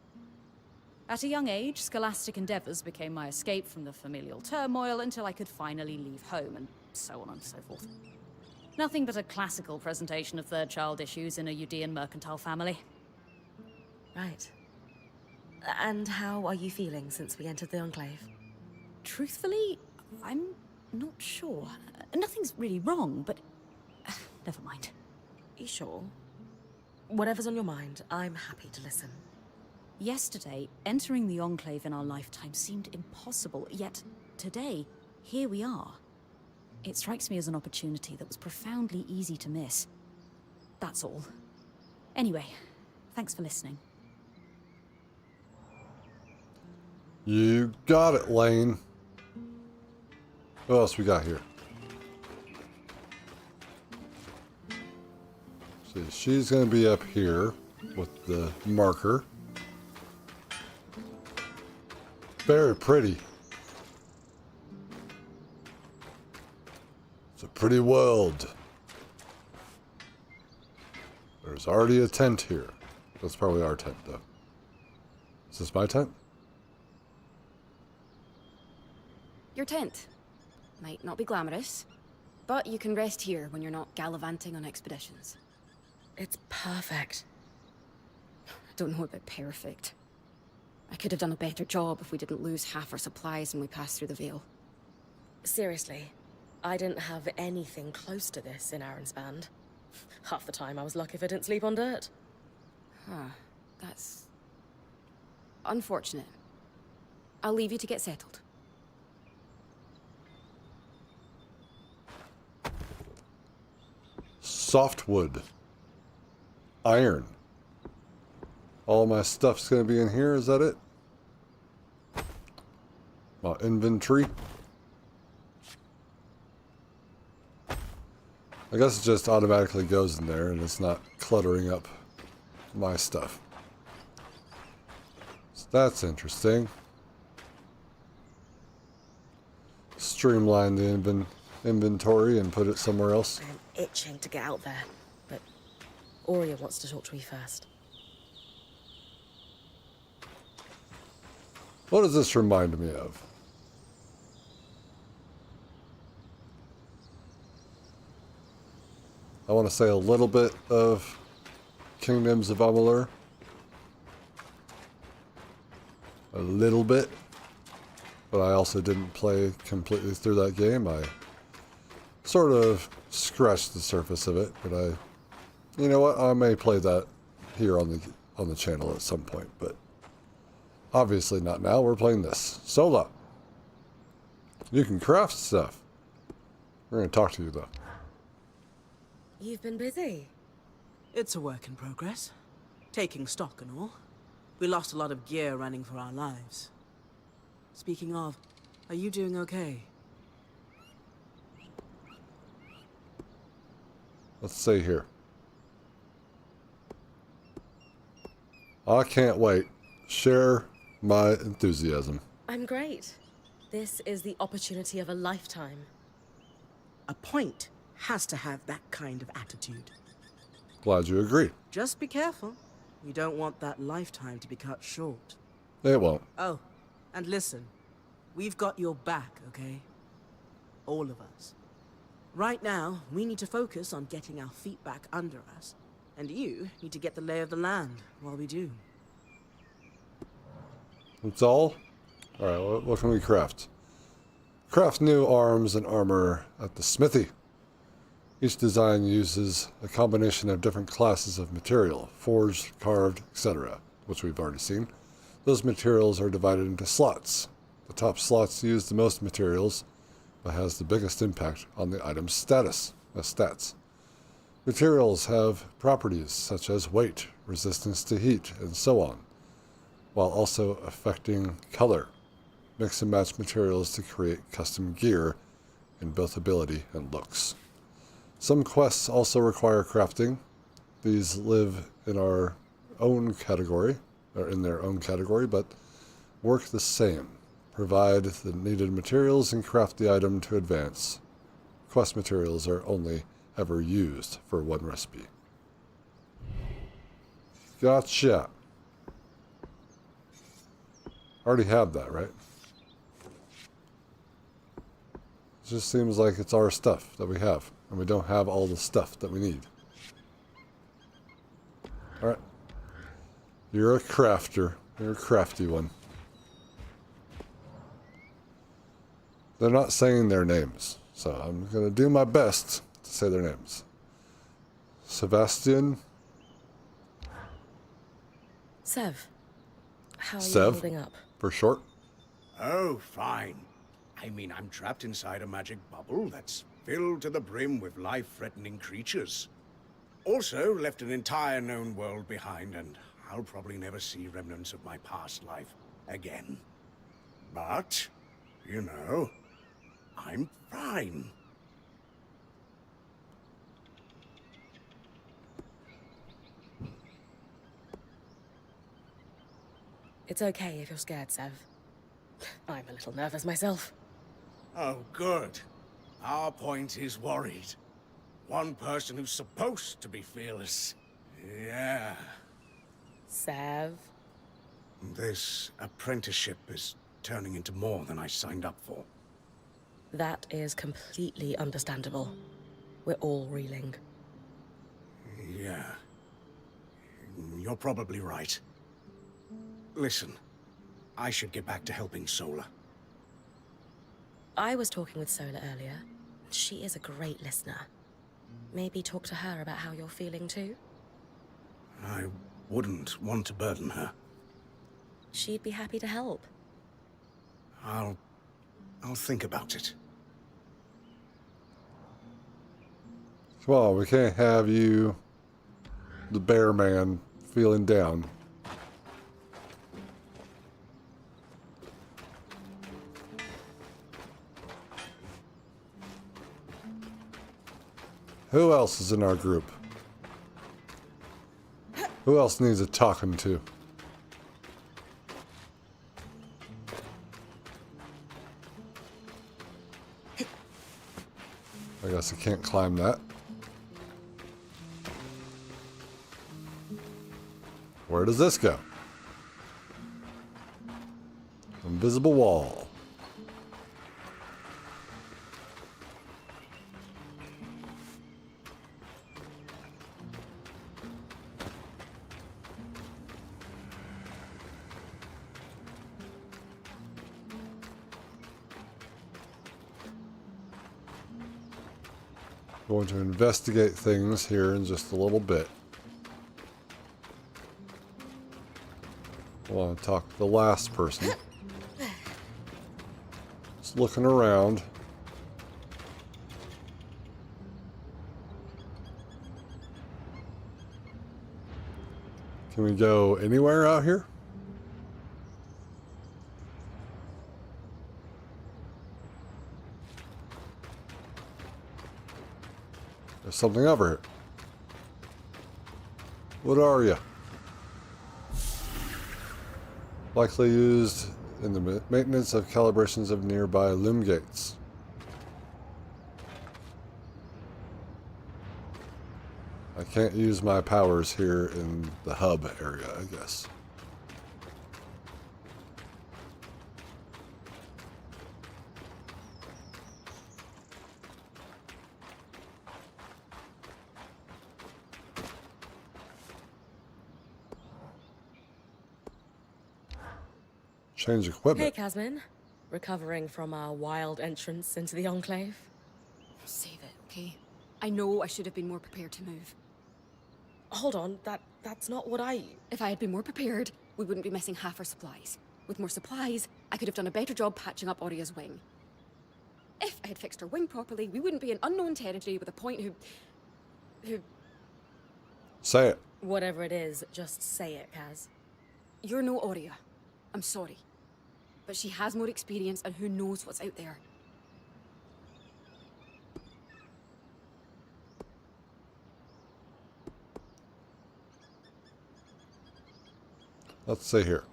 At a young age, scholastic endeavors became my escape from the familial turmoil until I could finally leave home, and so on and so forth. Nothing but a classical presentation of third child issues in a Judean mercantile family. Right. And how are you feeling since we entered the Enclave? Truthfully, I'm not sure. Nothing's really wrong, but never mind. You sure? Whatever's on your mind, I'm happy to listen. Yesterday, entering the Enclave in our lifetime seemed impossible, yet today, here we are. It strikes me as an opportunity that was profoundly easy to miss. That's all. Anyway, thanks for listening. You got it, Lane. What else we got here? See, she's going to be up here with the marker. Very pretty. It's a pretty world. There's already a tent here. That's probably our tent, though. Is this my tent? Your tent. Might not be glamorous, but you can rest here when you're not gallivanting on expeditions. It's perfect. I don't know about perfect. I could have done a better job if we didn't lose half our supplies when we passed through the Veil. Seriously, I didn't have anything close to this in Aronsband. Half the time I was lucky if I didn't sleep on dirt. Huh. That's unfortunate. I'll leave you to get settled. Softwood. Iron. All my stuff's going to be in here, is that it? My inventory. I guess it just automatically goes in there and it's not cluttering up my stuff. So that's interesting. Streamline the inventory and put it somewhere else. I'm itching to get out there, but Aurea wants to talk to me first. What does this remind me of? I want to say a little bit of Kingdoms of Amalur. A little bit. But I also didn't play completely through that game. I sort of scratched the surface of it, but you know what? I may play that here on the channel at some point, but obviously not now. We're playing this. Sola. You can craft stuff. We're going to talk to you, though. You've been busy. It's a work in progress. Taking stock and all. We lost a lot of gear running for our lives. Speaking of, are you doing okay? Let's see here. I can't wait. Share my enthusiasm. I'm great. This is the opportunity of a lifetime. A point has to have that kind of attitude. Glad you agree. Just be careful. You don't want that lifetime to be cut short. It won't. Oh, and listen. We've got your back, okay? All of us. Right now, we need to focus on getting our feet back under us. And you need to get the lay of the land while we do. That's all? Alright, what can we craft? Craft new arms and armor at the smithy. Each design uses a combination of different classes of material, forged, carved, etc., which we've already seen. Those materials are divided into slots. The top slots use the most materials, but has the biggest impact on the item's stats. Materials have properties such as weight, resistance to heat, and so on, while also affecting color. Mix and match materials to create custom gear in both ability and looks. Some quests also require crafting. These live in our own category, or in their own category, but work the same. Provide the needed materials and craft the item to advance. Quest materials are only ever used for one recipe. Gotcha. Already have that, right? It just seems like it's our stuff that we have, and we don't have all the stuff that we need. Alright. You're a crafter. You're a crafty one. They're not saying their names, so I'm going to do my best to say their names. Sebastian. Sev, how are you Sev, holding up? for short. Oh, fine. I mean, I'm trapped inside a magic bubble that's filled to the brim with life-threatening creatures. Also, left an entire known world behind, and I'll probably never see remnants of my past life again. But, you know, I'm fine. It's okay if you're scared, Sev. I'm a little nervous myself. Oh, good. Our point is worried. One person who's supposed to be fearless. Yeah. Sev? This apprenticeship is turning into more than I signed up for. That is completely understandable. We're all reeling. Yeah. You're probably right. Listen, I should get back to helping Sola. I was talking with Sola earlier. She is a great listener. Maybe talk to her about how you're feeling too? I wouldn't want to burden her. She'd be happy to help. I'll think about it. Come on, we can't have you, the bear man, feeling down. Who else is in our group? Who else needs a talking to? I guess I can't climb that. Where does this go? Invisible wall. Going to investigate things here in just a little bit. I want to talk to the last person. Just looking around. Can we go anywhere out here? There's something over here. What are you? Likely used in the maintenance of calibrations of nearby loom gates. I can't use my powers here in the hub area, I guess. Change Hey, equipment. Casmin. Recovering from our wild entrance into the Enclave? Save it, okay? I know I should have been more prepared to move. Hold on, that's not what I... If I had been more prepared, we wouldn't be missing half our supplies. With more supplies, I could have done a better job patching up Oria's wing. If I had fixed her wing properly, we wouldn't be in unknown territory with a point who... Say it. Whatever it is, just say it, Kaz. You're no Aurea. I'm sorry. But she has more experience, and who knows what's out there. Let's say here.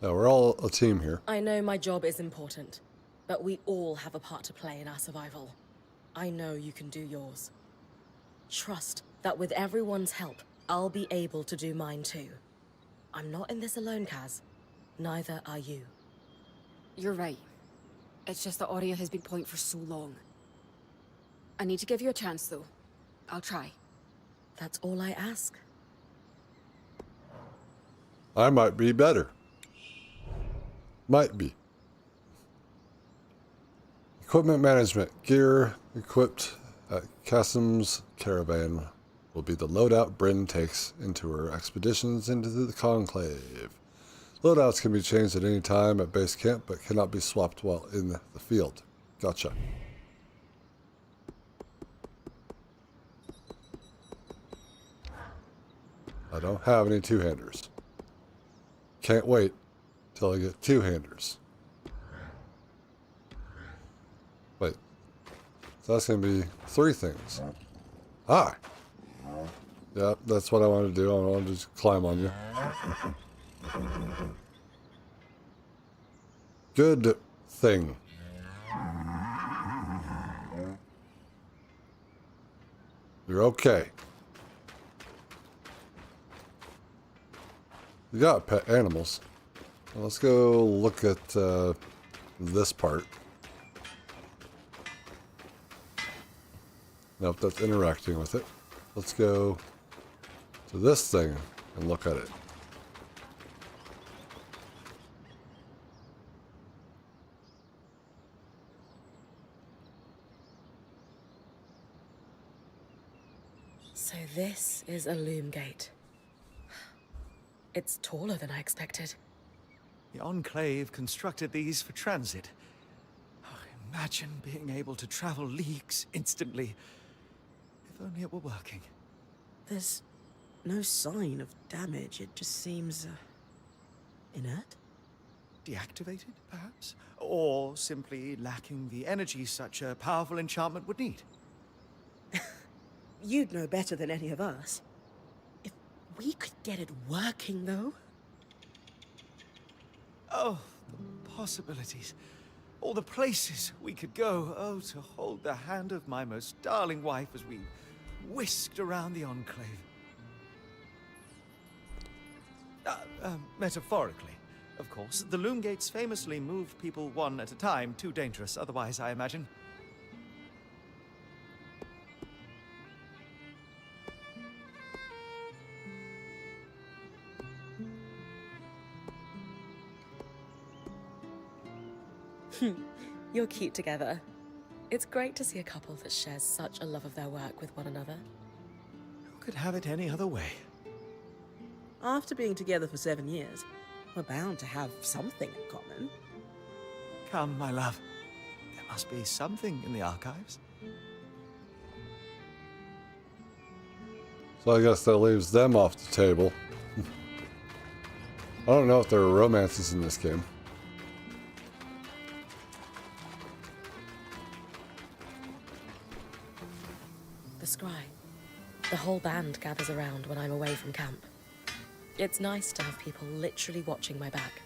Now, we're all a team here. I know my job is important, but we all have a part to play in our survival. I know you can do yours. Trust that with everyone's help, I'll be able to do mine too. I'm not in this alone, Kaz. Neither are you. You're right. It's just that Aurea has been point for so long. I need to give you a chance, though. I'll try. That's all I ask. I might be better. Might be. Equipment management. Gear equipped at Kasim's caravan will be the loadout Bryn takes into her expeditions into the Conclave. Loadouts can be changed at any time at base camp, but cannot be swapped while in the field. Gotcha. I don't have any two-handers. Can't wait till I get two-handers. Wait. So that's going to be 3 things. Hi. Yeah, that's what I want to do. I want to just climb on you. Good thing. You're okay. You got pet animals. Well, let's go look at this part. Nope, that's interacting with it. Let's go to this thing and look at it. So this is a loom gate. It's taller than I expected. The Enclave constructed these for transit. Oh, imagine being able to travel leagues instantly. If only it were working. There's no sign of damage. It just seems inert. Deactivated, perhaps? Or simply lacking the energy such a powerful enchantment would need. You'd know better than any of us. If we could get it working, though. Oh, the possibilities. All the places we could go. Oh, to hold the hand of my most darling wife as we whisked around the Enclave. Metaphorically, of course. The loom gates famously move people one at a time. Too dangerous otherwise, I imagine. You're cute together. It's great to see a couple that shares such a love of their work with one another. Who could have it any other way? After being together for 7 years, we're bound to have something in common. Come, my love. There must be something in the archives. So I guess that leaves them off the table. I don't know if there are romances in this game. The scry. The whole band gathers around when I'm away from camp. It's nice to have people literally watching my back.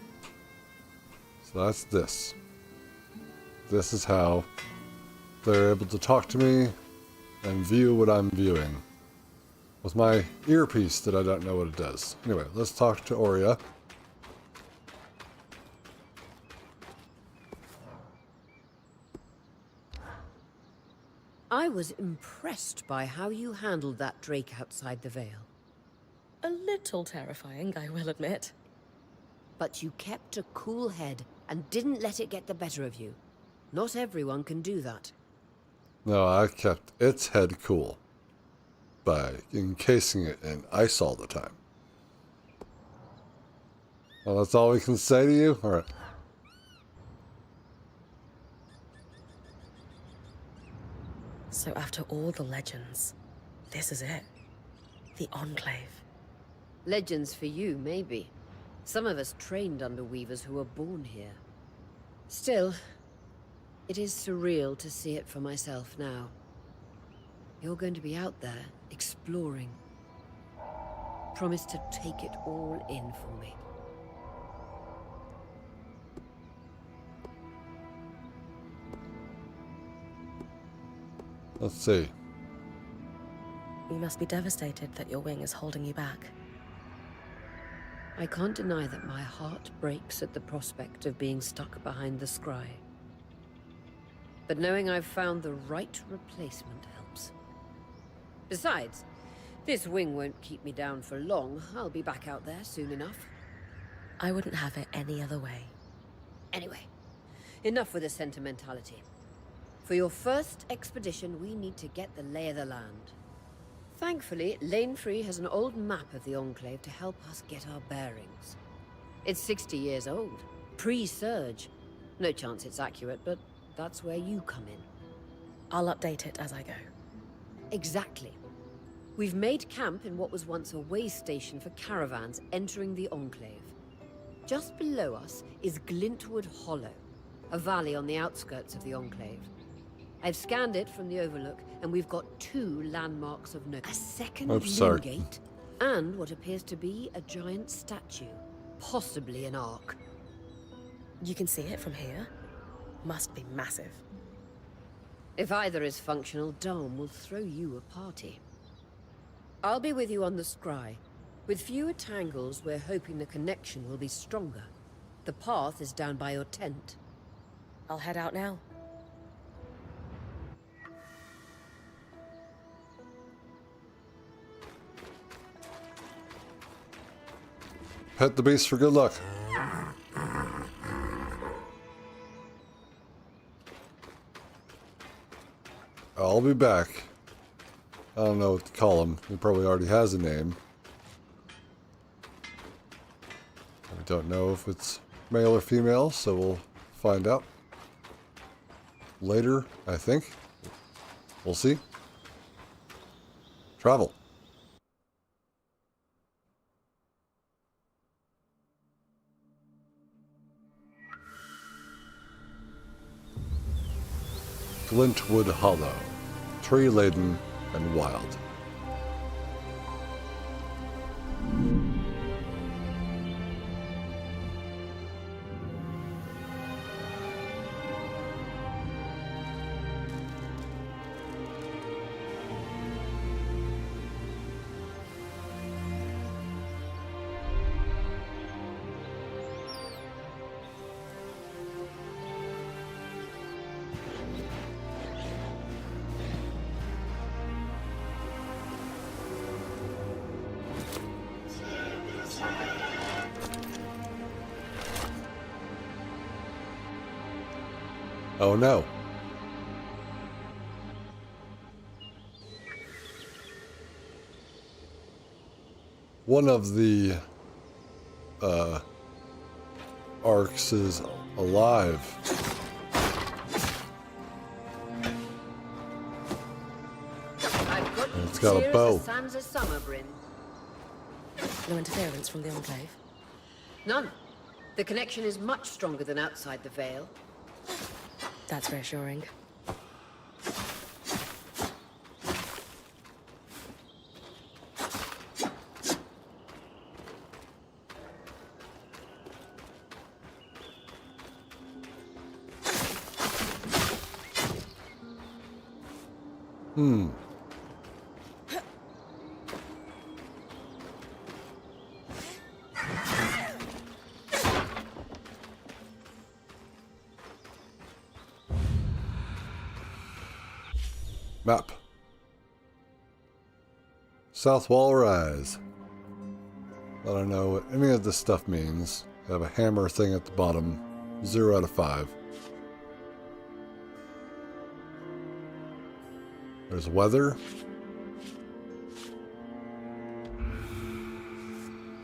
So that's this. This is how they're able to talk to me and view what I'm viewing. With my earpiece that I don't know what it does. Anyway, let's talk to Aurea. I was impressed by how you handled that drake outside the Vale. A little terrifying, I will admit. But you kept a cool head and didn't let it get the better of you. Not everyone can do that. No, I kept its head cool by encasing it in ice all the time. Well, that's all we can say to you? Alright. So after all the legends, this is it. The Enclave. Legends for you, maybe. Some of us trained under weavers who were born here. Still, it is surreal to see it for myself now. You're going to be out there, exploring. Promise to take it all in for me. Let's see. You must be devastated that your wing is holding you back. I can't deny that my heart breaks at the prospect of being stuck behind the scry. But knowing I've found the right replacement helps. Besides, this wing won't keep me down for long. I'll be back out there soon enough. I wouldn't have it any other way. Anyway, enough with the sentimentality. For your first expedition, we need to get the lay of the land. Thankfully, Lane Free has an old map of the Enclave to help us get our bearings. It's 60 years old, pre-Surge. No chance it's accurate, but that's where you come in. I'll update it as I go. Exactly. We've made camp in what was once a way station for caravans entering the Enclave. Just below us is Glintwood Hollow, a valley on the outskirts of the Enclave. I've scanned it from the Overlook, and we've got 2 landmarks of note. A second loom gate, and what appears to be a giant statue. Possibly an ark. You can see it from here? Must be massive. If either is functional, Dom will throw you a party. I'll be with you on the scry. With fewer tangles, we're hoping the connection will be stronger. The path is down by your tent. I'll head out now. Pet the beast for good luck. I'll be back. I don't know what to call him. He probably already has a name. I don't know if it's male or female, so we'll find out later, I think. We'll see. Travel. Glintwood Hollow. Tree-laden and wild. Oh no. One of the arcs is alive. And it's got a bow. No interference from the Enclave? None. The connection is much stronger than outside the Veil. That's reassuring. Map. South wall rise. I don't know what any of this stuff means. I have a hammer thing at the bottom. 0 out of 5. There's weather.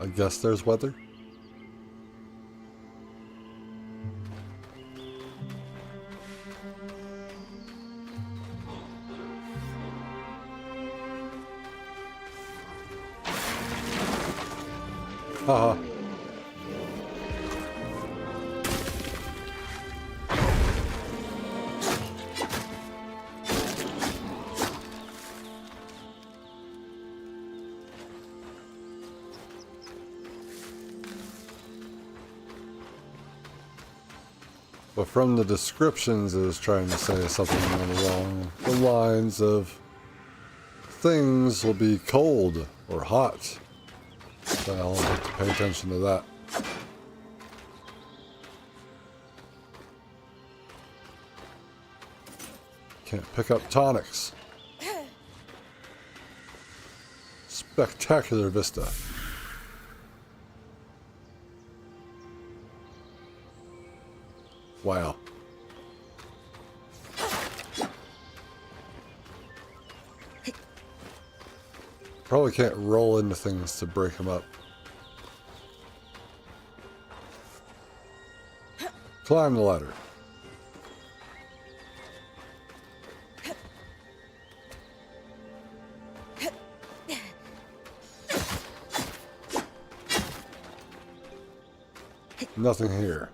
I guess there's weather. Haha. But from the descriptions, it was trying to say something along the lines of things will be cold or hot. So I'll have to pay attention to that. Can't pick up tonics. Spectacular vista. Wow. Probably can't roll into things to break them up. Climb the ladder. Nothing here.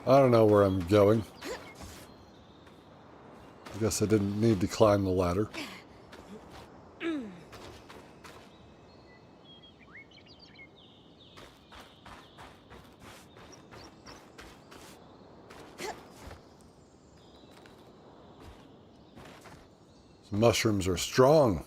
I don't know where I'm going. I guess I didn't need to climb the ladder. These mushrooms are strong.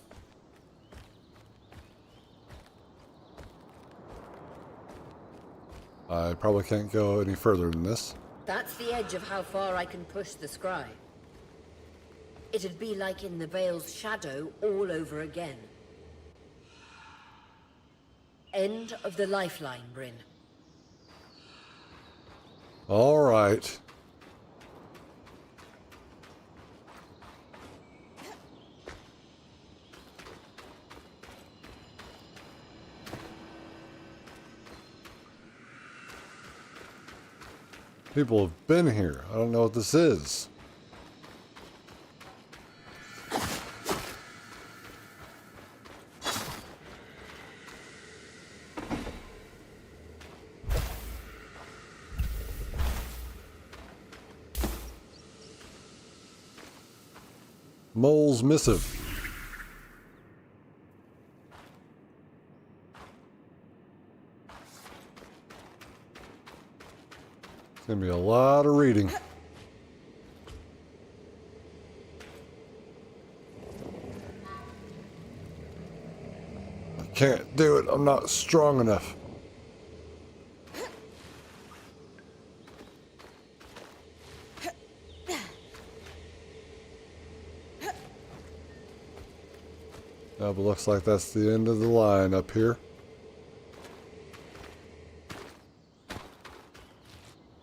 I probably can't go any further than this. That's the edge of how far I can push the scry. It'd be like in the Veil's shadow all over again. End of the lifeline, Bryn. All right. People have been here. I don't know what this is. Mole's missive. It's gonna be a lot of reading. I can't do it. I'm not strong enough. But looks like that's the end of the line up here.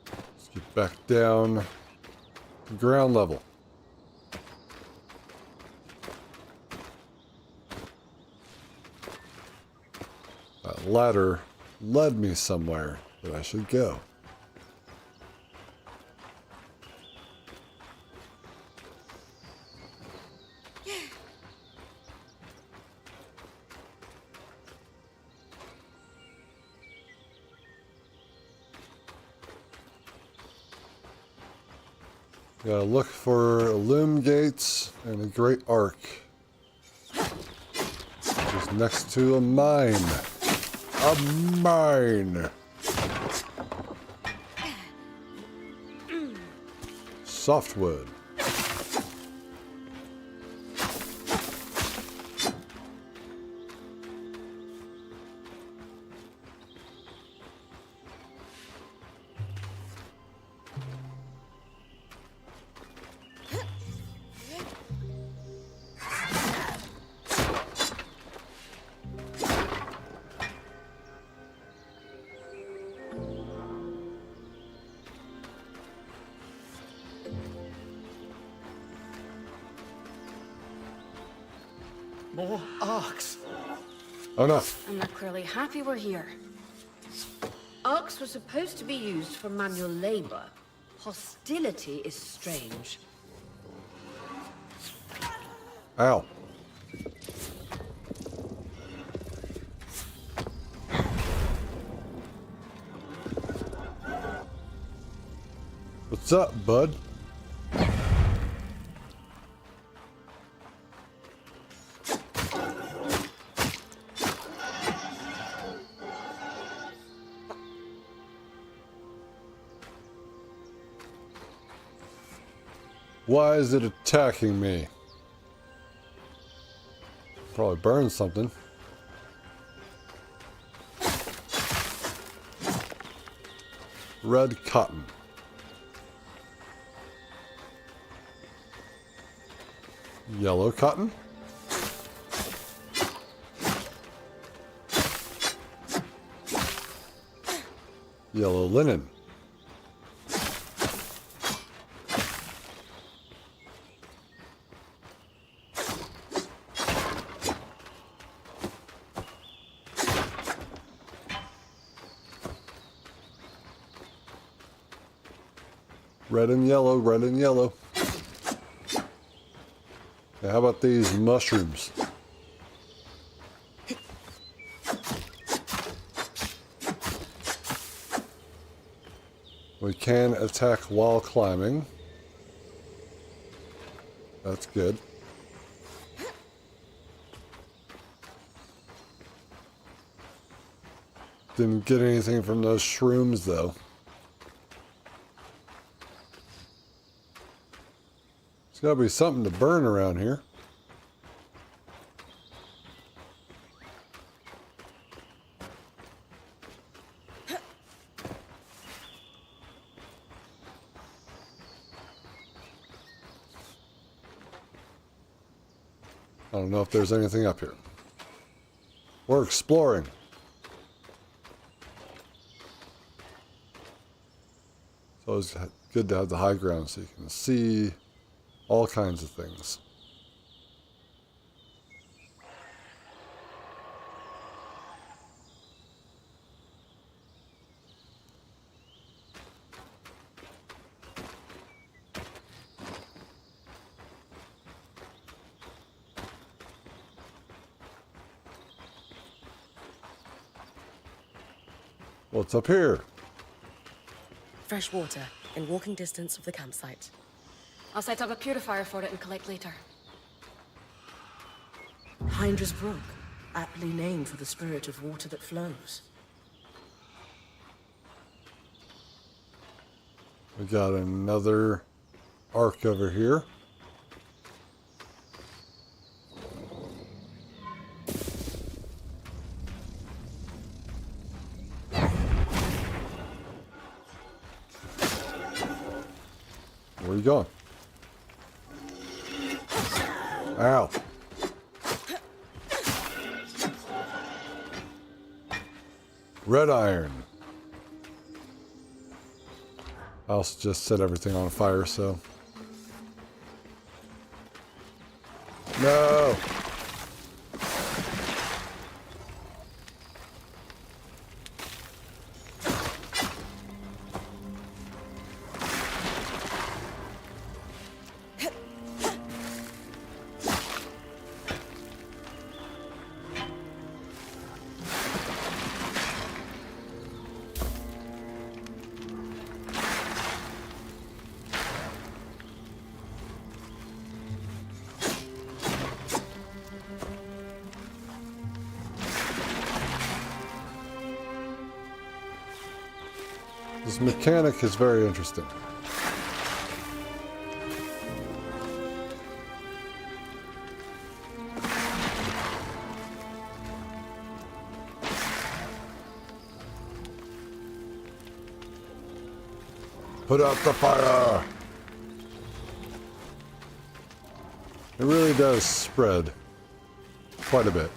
Let's get back down to ground level. That ladder led me somewhere that I should go. Gotta look for loom gates and a great arc. Just next to a mine. A mine! Softwood. More arcs. Oh no. And they're clearly happy we're here. Arcs were supposed to be used for manual labor. Hostility is strange. Ow. What's up, bud? Why is it attacking me? Probably burned something. Red cotton. Yellow cotton. Yellow linen. Red and yellow, red and yellow. Okay, how about these mushrooms? We can attack while climbing. That's good. Didn't get anything from those shrooms though. There's got to be something to burn around here. I don't know if there's anything up here. We're exploring. So it's good to have the high ground so you can see all kinds of things. What's up here? Fresh water in walking distance of the campsite. I'll set up a purifier for it and collect later. Heindra's Brook, aptly named for the spirit of water that flows. We got another arc over here. Where are you going? Ow. Red iron. I also just set everything on fire, so. No! This mechanic is very interesting. Put out the fire! It really does spread quite a bit.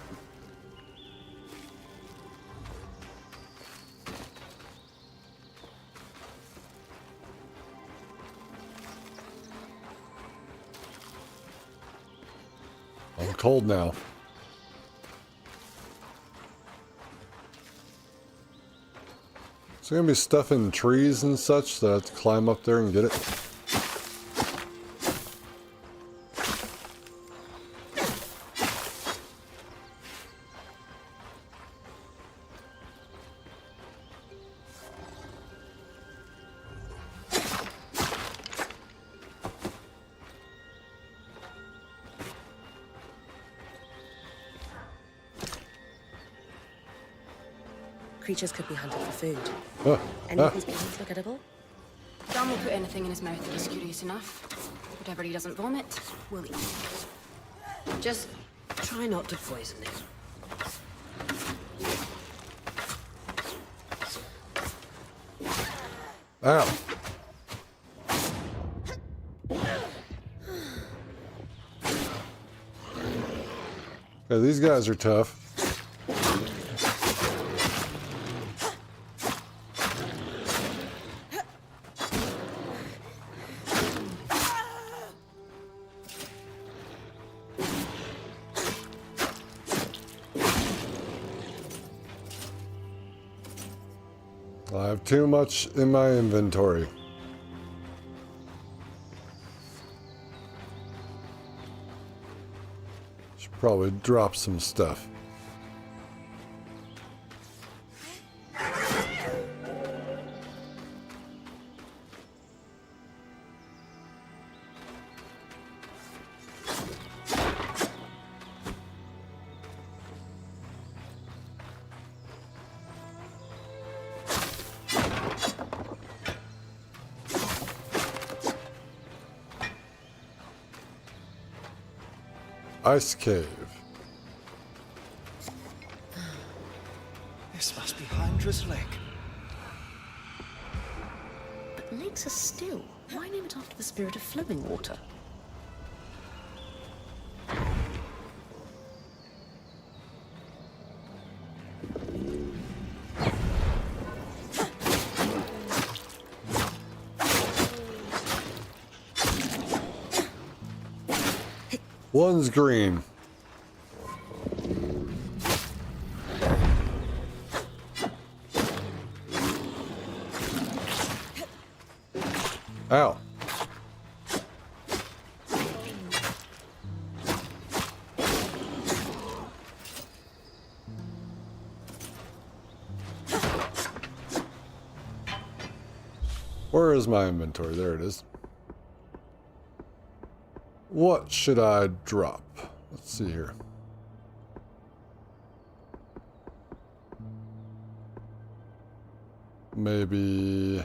I'm cold now. Is there gonna be stuff in trees and such that I have to climb up there and get it? Creatures could be hunted for food. Oh, Any of these plants look edible? Dom will put anything in his mouth if he's curious enough. Whatever he doesn't vomit, we'll eat. Just try not to poison it. Ow. Okay, these guys are tough. I have too much in my inventory. Should probably drop some stuff. Ice cave. This must be Hydra's Lake. But lakes are still. Why name it after the spirit of flowing water? One's green. Ow. Where is my inventory? There it is. What should I drop? Let's see here. Maybe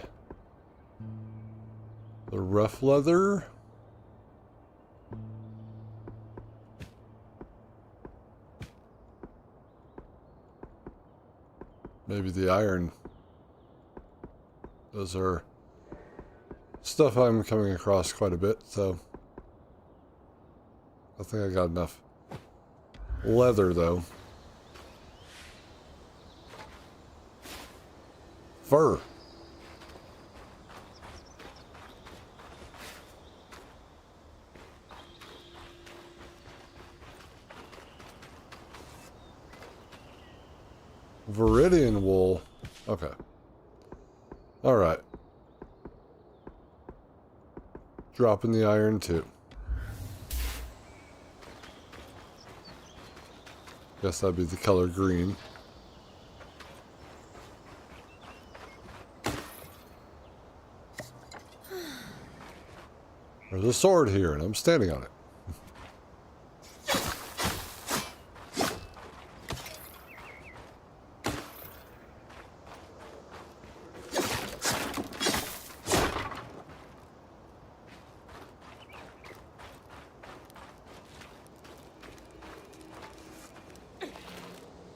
the rough leather? Maybe the iron. Those are stuff I'm coming across quite a bit, so I think I got enough leather, though. Fur. Viridian wool. Okay. All right. Dropping the iron, too. Guess that'd be the color green. There's a sword here, and I'm standing on it.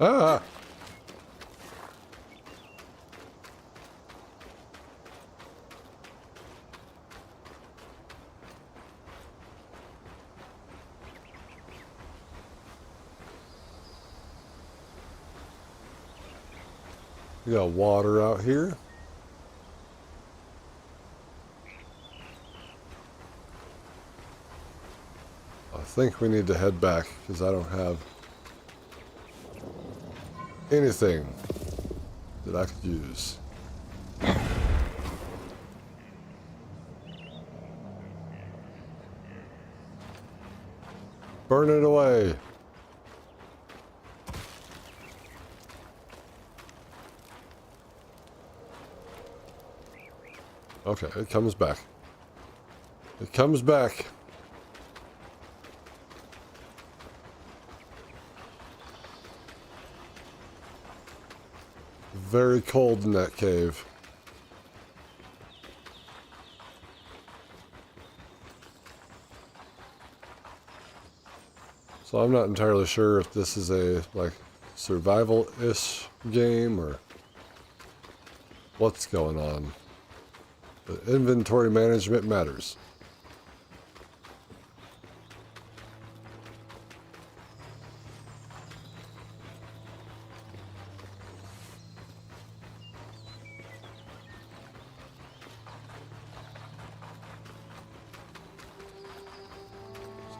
Ah! We got water out here. I think we need to head back because I don't have anything that I could use. Burn it away. Okay, it comes back. It comes back. Very cold in that cave. So I'm not entirely sure if this is a like survival-ish game or what's going on. But inventory management matters.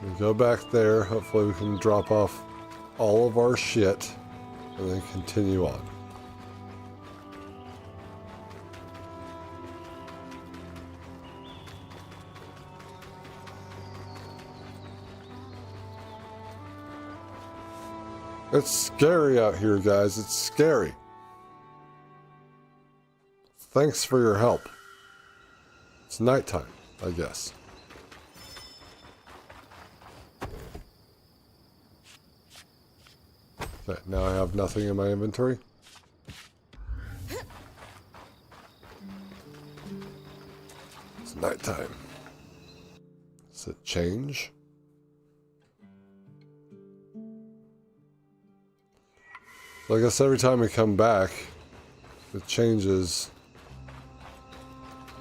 We go back there. Hopefully we can drop off all of our shit and then continue on. It's scary out here, guys. It's scary. Thanks for your help. It's nighttime, I guess. Okay, now I have nothing in my inventory. It's nighttime. Does it change? So I guess every time we come back, it changes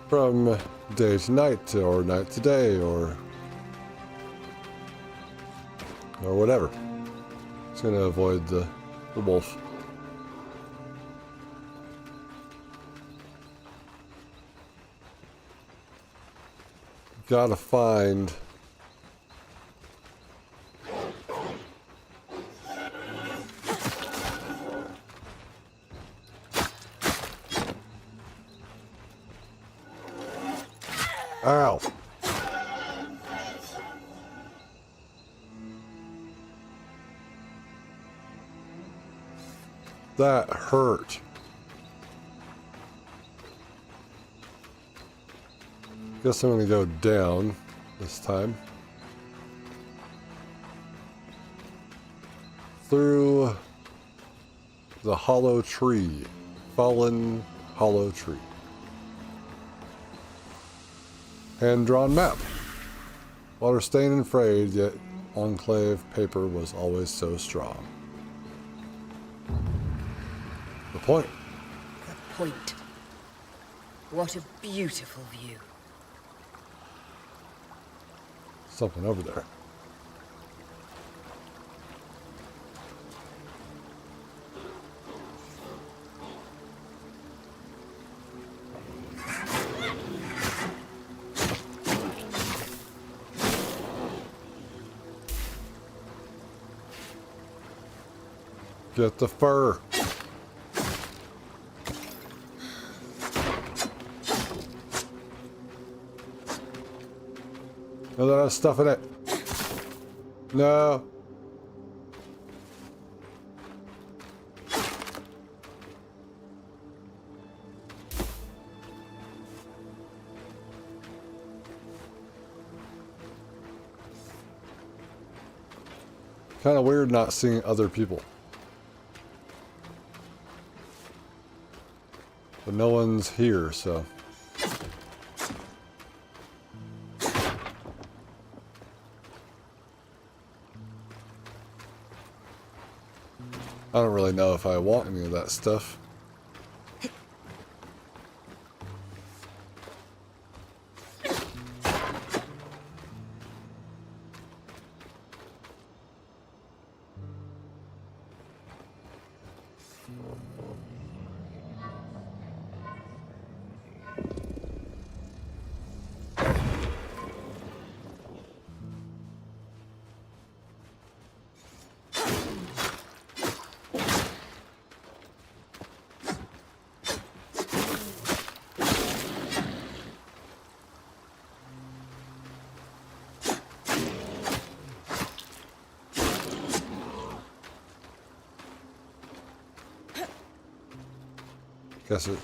from day to night or night to day or whatever. It's going to avoid the wolf. Gotta find ow. That hurt. Guess I'm gonna go down this time. Through the hollow tree. Fallen hollow tree. Hand-drawn map. Water stained and frayed, yet Enclave paper was always so strong. The point. The point. What a beautiful view. Something over there. Get the fur. No, that has stuff in it. No. Kind of weird not seeing other people. But no one's here, so. I don't really know if I want any of that stuff. Guess it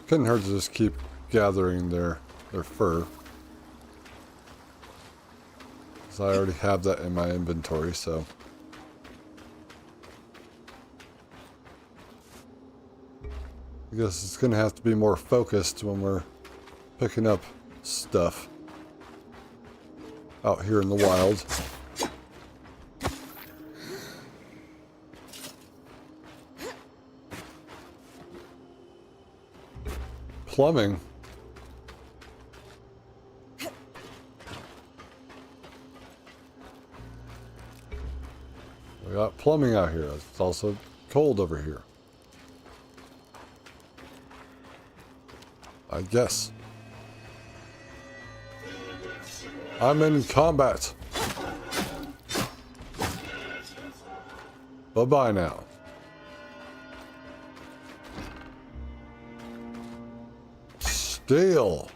couldn't hurt to just keep gathering their fur. Because I already have that in my inventory, so. I guess it's going to have to be more focused when we're picking up stuff out here in the wild. Plumbing. We got plumbing out here. It's also cold over here. I guess. I'm in combat. Bye-bye now. Steel.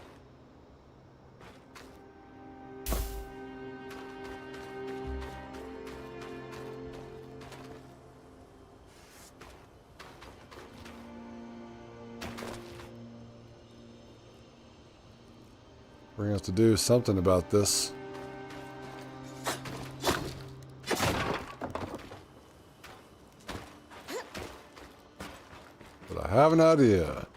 We're going to have to do something about this. But I have an idea.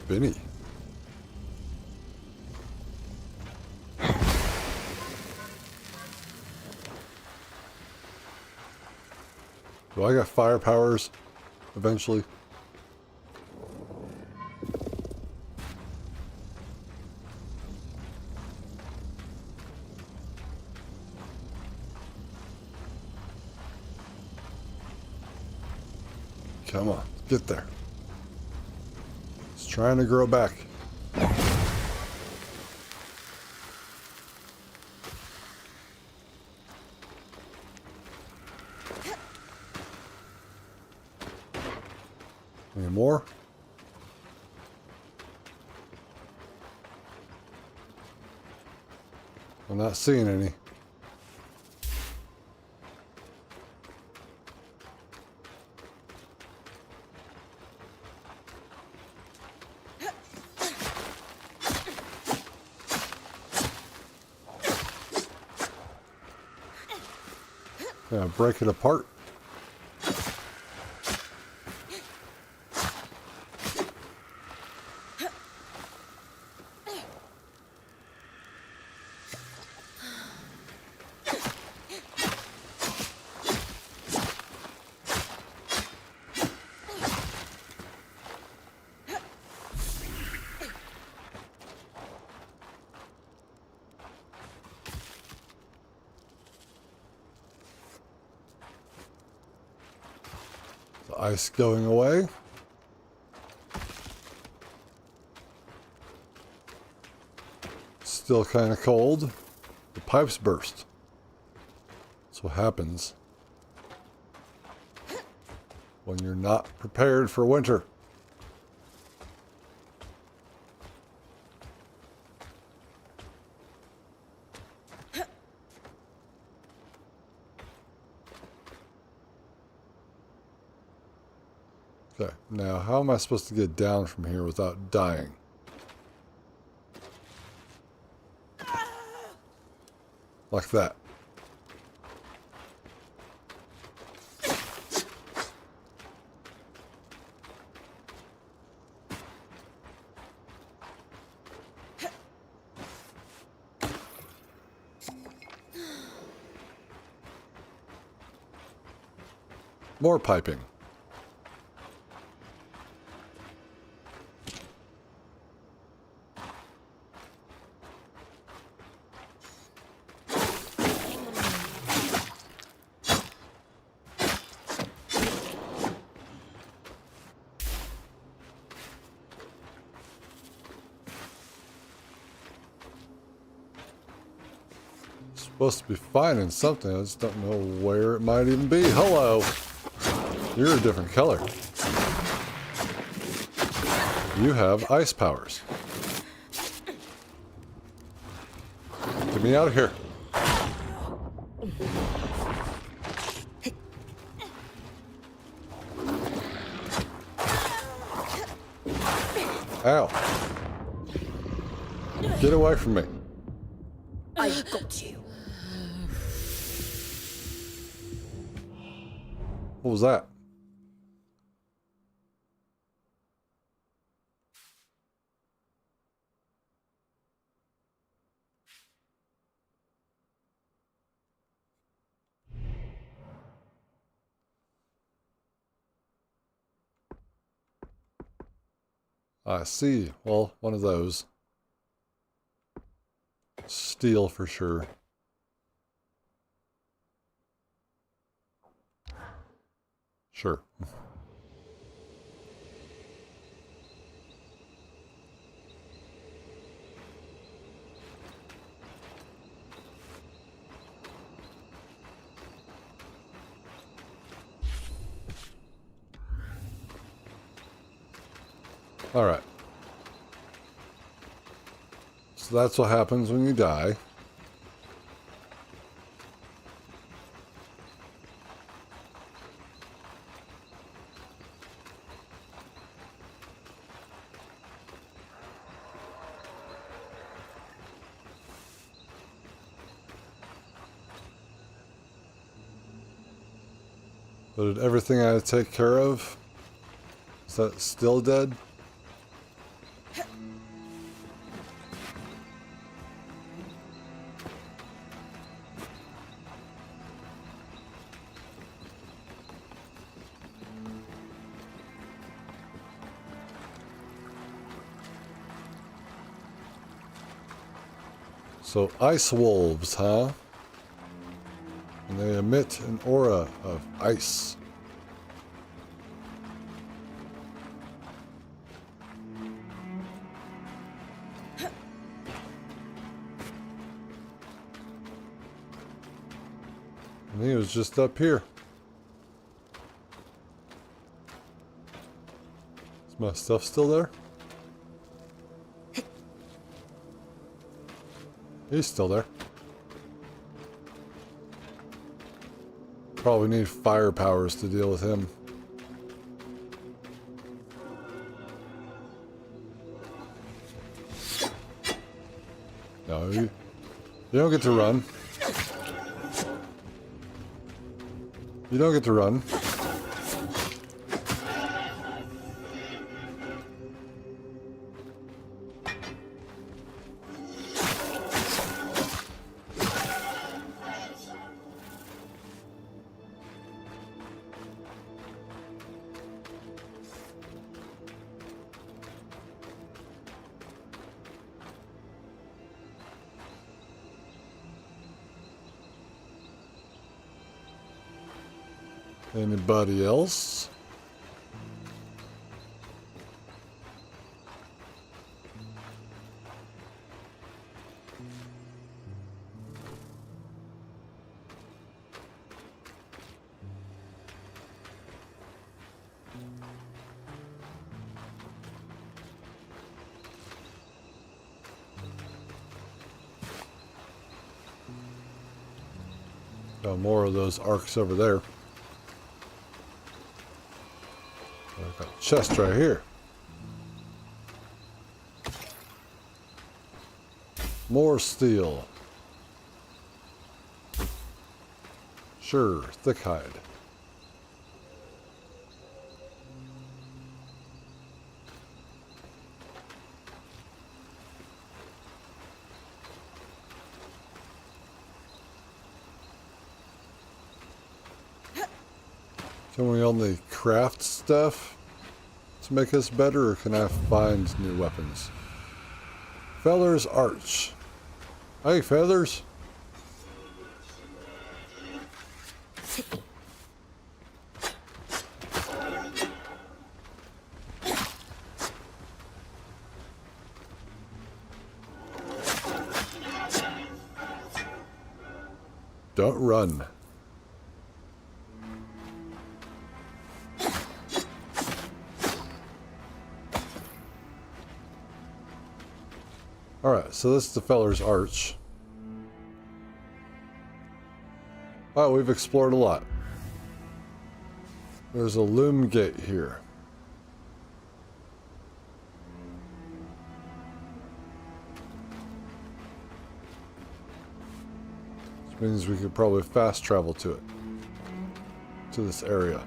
Spinny. Do I got fire powers eventually? Come on, get there. It's trying to grow back. Any more? I'm not seeing any. Yeah, break it apart. The ice going away. Still kind of cold. The pipes burst. That's what happens when you're not prepared for winter. Okay, now how am I supposed to get down from here without dying? Like that. More piping. Supposed to be finding something. I just don't know where it might even be. Hello. You're a different color. You have ice powers. Get me out of here. Ow. Get away from me. I got you. What was that? I see. Well, one of those. Steel for sure. Sure. All right. So that's what happens when you die. But did everything I had to take care of? Is that still dead? So ice wolves, huh? And they emit an aura of ice. And he was just up here. Is my stuff still there? He's still there. Probably need fire powers to deal with him. No, you don't get to run. You don't get to run. Anybody else? Got more of those arcs over there. I've got a chest right here. More steel. Sure, thick hide. Can we only craft stuff to make us better, or can I find new weapons? Feller's Arch. Hey, Feathers. Don't run. Alright, so this is the Feller's Arch. Wow, we've explored a lot. There's a loom gate here. Which means we could probably fast travel to it. To this area.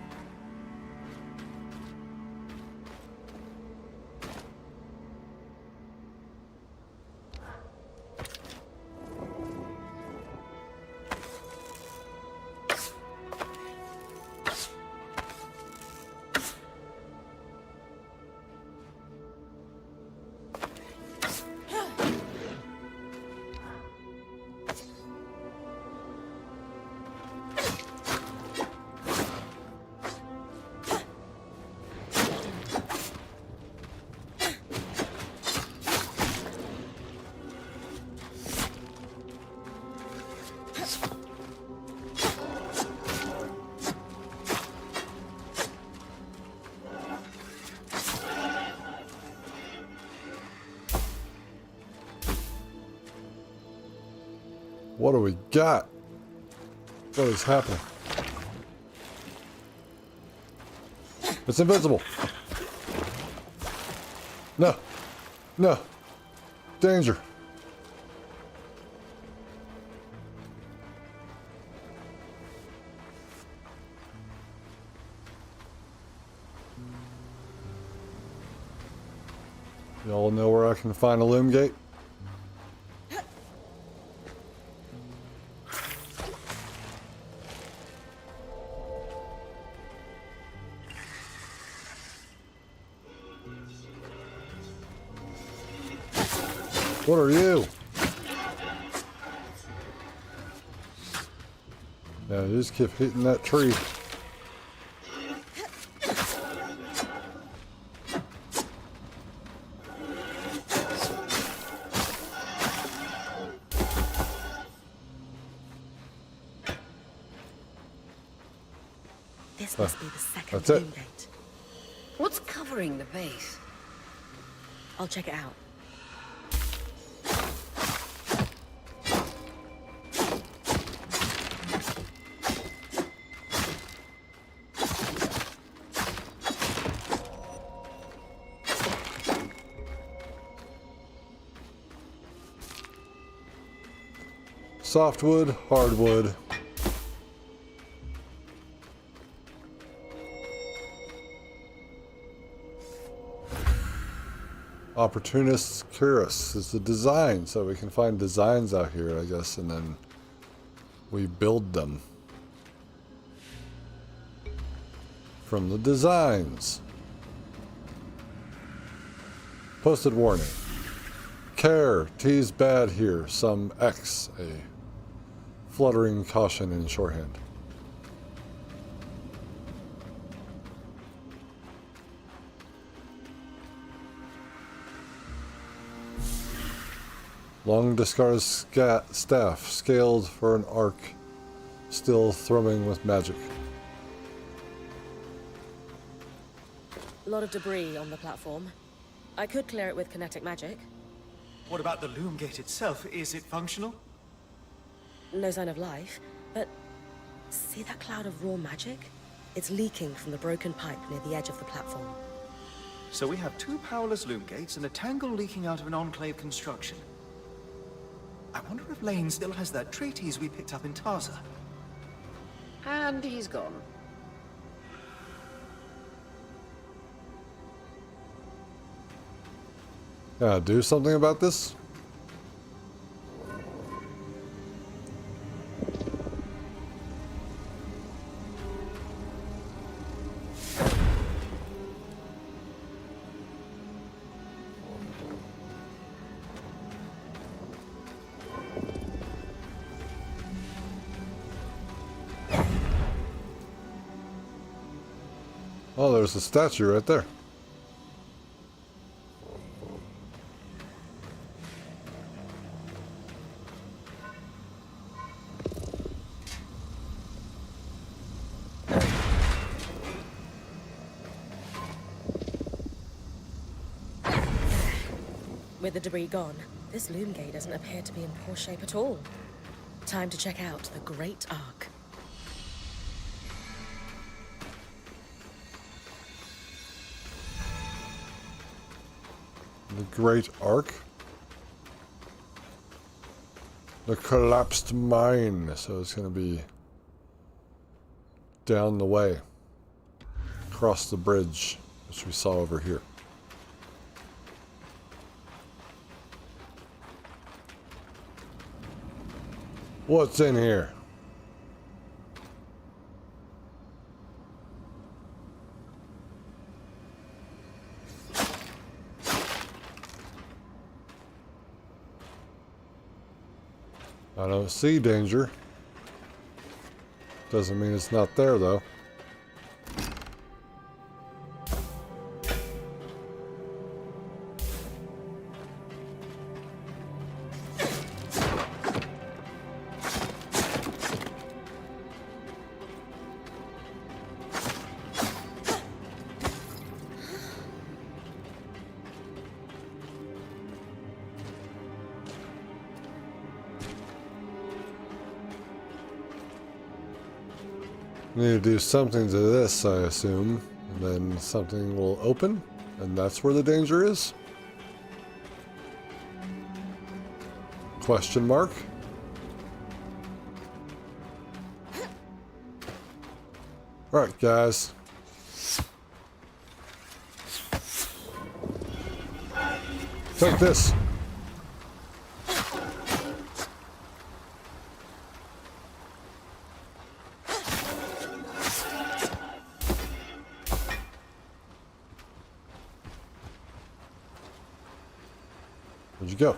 What do we got? What is happening? It's invisible. No. No. Danger. Y'all know where I can find a loom gate? What are you? Yeah, you just keep hitting that tree. This must be the second That's it. loom gate. What's covering the base? I'll check it out. Softwood, hardwood. Opportunists Curious is the design, so we can find designs out here, I guess, and then we build them from the designs. Posted warning. Care, T's bad here, some X, a fluttering caution in shorthand. Long discarded staff, scaled for an arc, still thrumming with magic. A lot of debris on the platform. I could clear it with kinetic magic. What about the loom gate itself? Is it functional? No sign of life, but see that cloud of raw magic? It's leaking from the broken pipe near the edge of the platform. So we have two powerless loom gates and a tangle leaking out of an enclave construction. I wonder if Lane still has that treatise we picked up in Tarza. And he's gone. Do something about this? Oh, there's a statue right there. With the debris gone, This loom gate doesn't appear to be in poor shape at all. Time to check out the Great Ark. The Great Ark? The collapsed mine. So it's going to be down the way. Across the bridge, which we saw over here. What's in here? I don't see danger. Doesn't mean it's not there, though. Need to do something to this, I assume, and then something will open, and that's where the danger is? Question mark? Alright, guys. Take this! Where'd you go?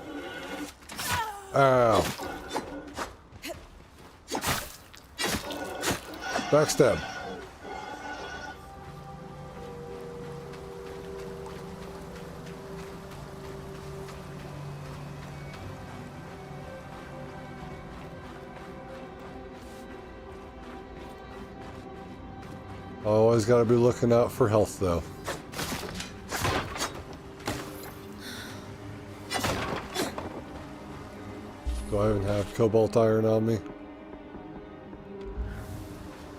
Ow. Backstab. Always gotta be looking out for health, though. Do I even have cobalt iron on me?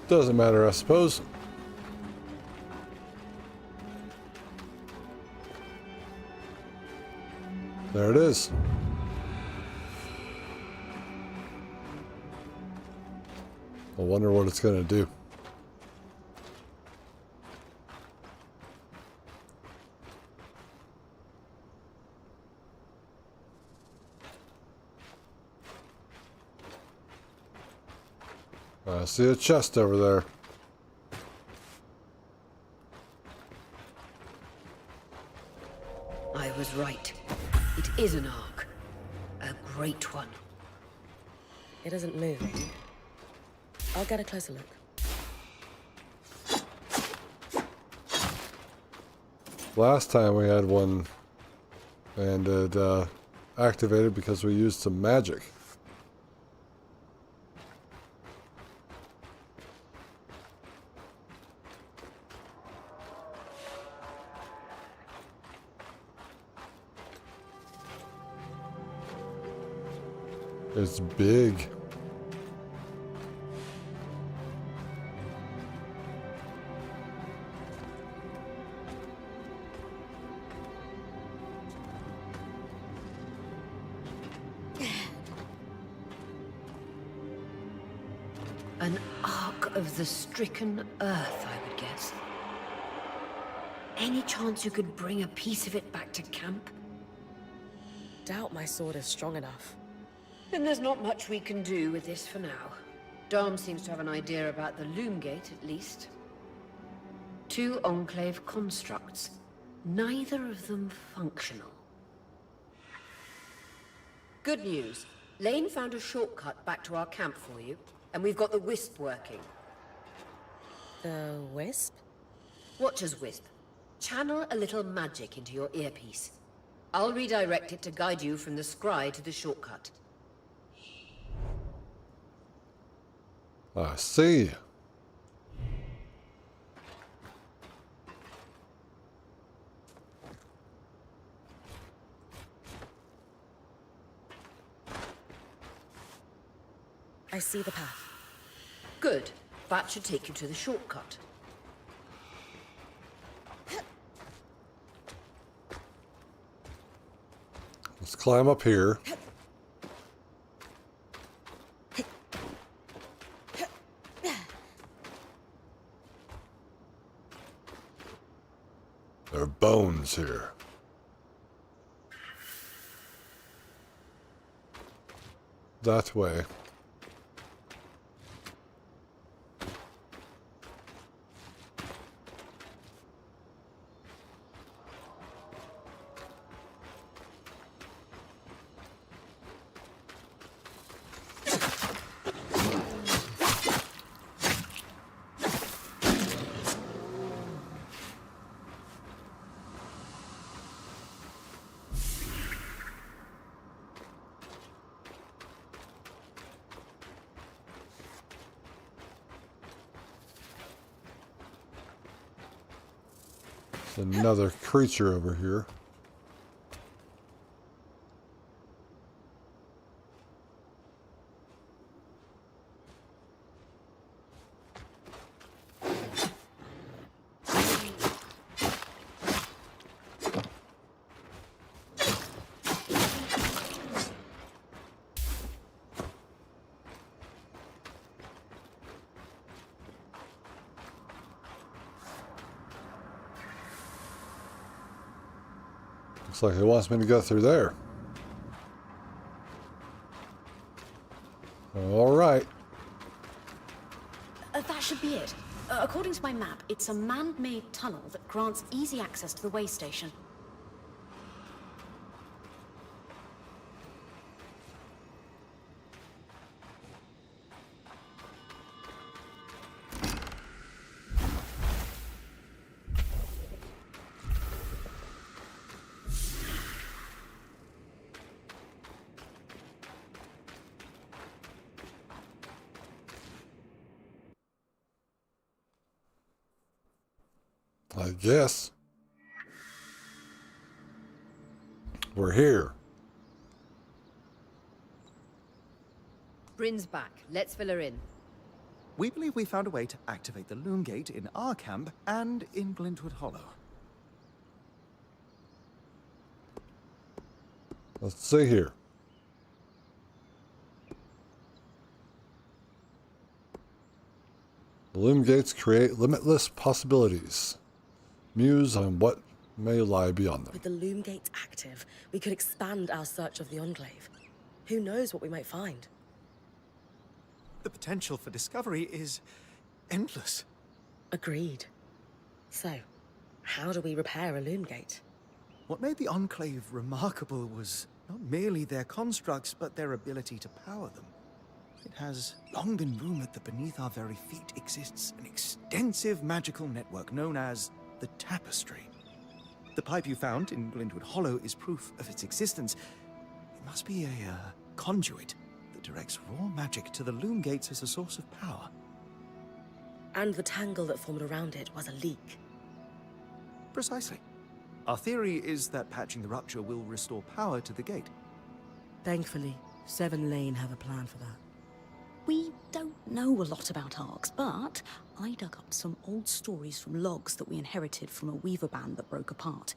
Doesn't matter, I suppose. There it is. I wonder what it's going to do. I see a chest over there. I was right. It is an ark. A great one. It isn't moving. I'll get a closer look. Last time we had one and it activated because we used some magic. It's big. An ark of the stricken earth, I would guess. Any chance you could bring a piece of it back to camp? Doubt my sword is strong enough. Then there's not much we can do with this for now. Dom seems to have an idea about the loom gate, at least. 2 Enclave constructs. Neither of them functional. Good news. Lane found a shortcut back to our camp for you, and we've got the Wisp working. The Wisp? Watch as Wisp. Channel a little magic into your earpiece. I'll redirect it to guide you from the scry to the shortcut. I see. I see the path. Good. That should take you to the shortcut. Let's climb up here. There are bones here. That way. There's another creature over here. Looks like it wants me to go through there. All right. That should be it. According to my map, it's a man-made tunnel that grants easy access to the way station. I guess. We're here. Bryn's back. Let's fill her in. We believe we found a way to activate the Loom Gate in our camp and in Glintwood Hollow. Let's see here. The loom gates create limitless possibilities. Muse on what may lie beyond them. With the Loom Gates active, we could expand our search of the Enclave. Who knows what we might find? The potential for discovery is endless. Agreed. So, how do we repair a Loom Gate? What made the Enclave remarkable was not merely their constructs, but their ability to power them. It has long been rumored that beneath our very feet exists an extensive magical network known as the Tapestry. The pipe you found in Glintwood Hollow is proof of its existence. It must be a conduit that directs raw magic to the Loom Gates as a source of power. And the tangle that formed around it was a leak. Precisely. Our theory is that patching the rupture will restore power to the gate. Thankfully, Seven Lane have a plan for that. We don't know a lot about Arcs, but I dug up some old stories from logs that we inherited from a weaver band that broke apart.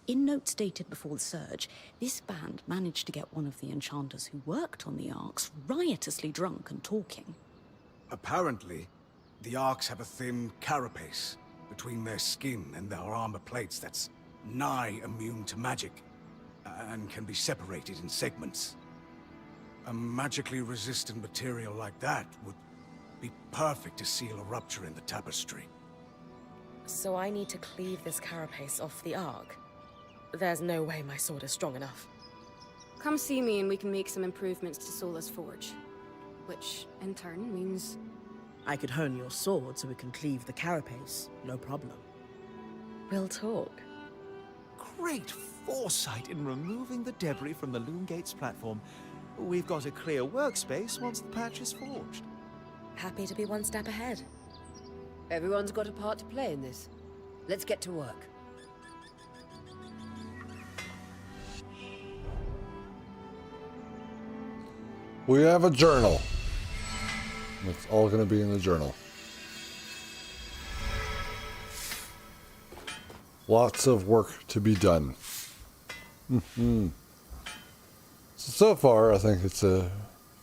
In notes dated before the Surge, this band managed to get one of the enchanters who worked on the Arcs riotously drunk and talking. Apparently, the Arcs have a thin carapace between their skin and their armor plates that's nigh immune to magic, and can be separated in segments. A magically resistant material like that would be perfect to seal a rupture in the tapestry. So I need to cleave this carapace off the Arc. There's no way my sword is strong enough. Come see me and we can make some improvements to Sola's forge. Which, in turn, means... I could hone your sword so we can cleave the carapace, no problem. We'll talk. Great foresight in removing the debris from the Loom Gates platform. We've got a clear workspace once the patch is forged. Happy to be one step ahead. Everyone's got a part to play in this. Let's get to work. We have a journal. It's all going to be in the journal. Lots of work to be done. So far, I think it's a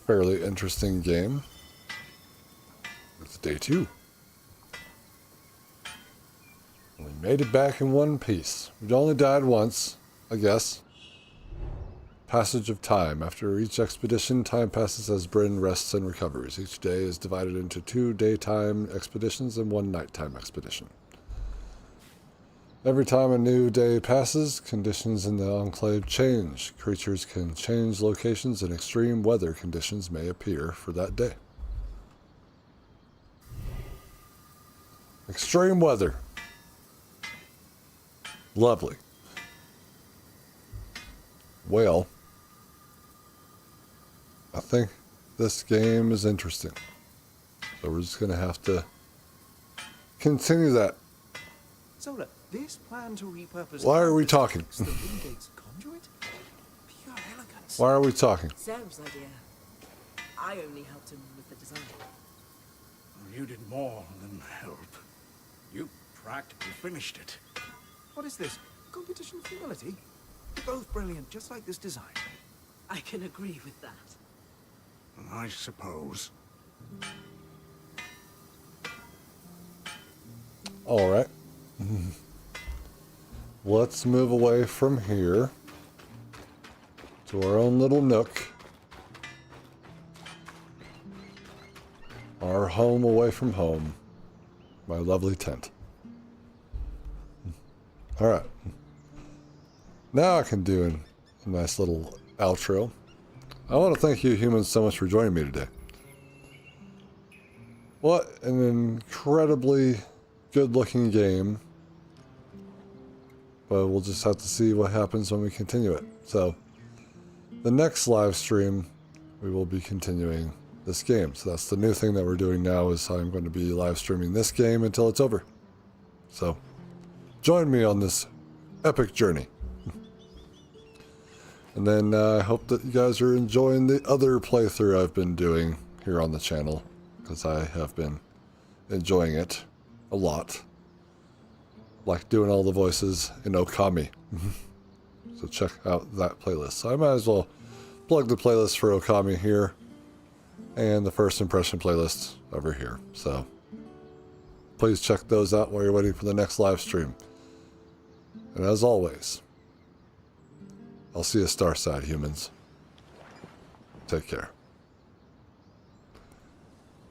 fairly interesting game. It's day 2. We made it back in one piece. We'd only died once, I guess. Passage of time. After each expedition, time passes as Bryn rests and recovers. Each day is divided into 2 daytime expeditions and 1 nighttime expedition. Every time a new day passes, conditions in the Enclave change. Creatures can change locations and extreme weather conditions may appear for that day. Extreme weather. Lovely. Well, I think this game is interesting. So we're just going to have to continue that. Zola, this plan to repurpose... Why are we talking? The Wingate's conduit? Pure elegance. Why are we talking? Sam's idea. I only helped him with the design. You did more than help. You practically finished it. What is this? Competition of humility? Both brilliant, just like this design. I can agree with that. I suppose. All right. Let's move away from here to our own little nook. Our home away from home. My lovely tent. All right. Now I can do a nice little outro. I want to thank you humans so much for joining me today. What an incredibly good-looking game. But we'll just have to see what happens when we continue it. So, the next live stream, we will be continuing this game. So that's the new thing that we're doing now, is I'm going to be live streaming this game until it's over. So, join me on this epic journey. And then I hope that you guys are enjoying the other playthrough I've been doing here on the channel, because I have been enjoying it a lot. Like doing all the voices in Okami. So check out that playlist. So I might as well plug the playlist for Okami here and the first impression playlist over here. So please check those out while you're waiting for the next live stream. And as always, I'll see you Starside, humans. Take care.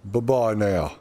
Bye-bye now.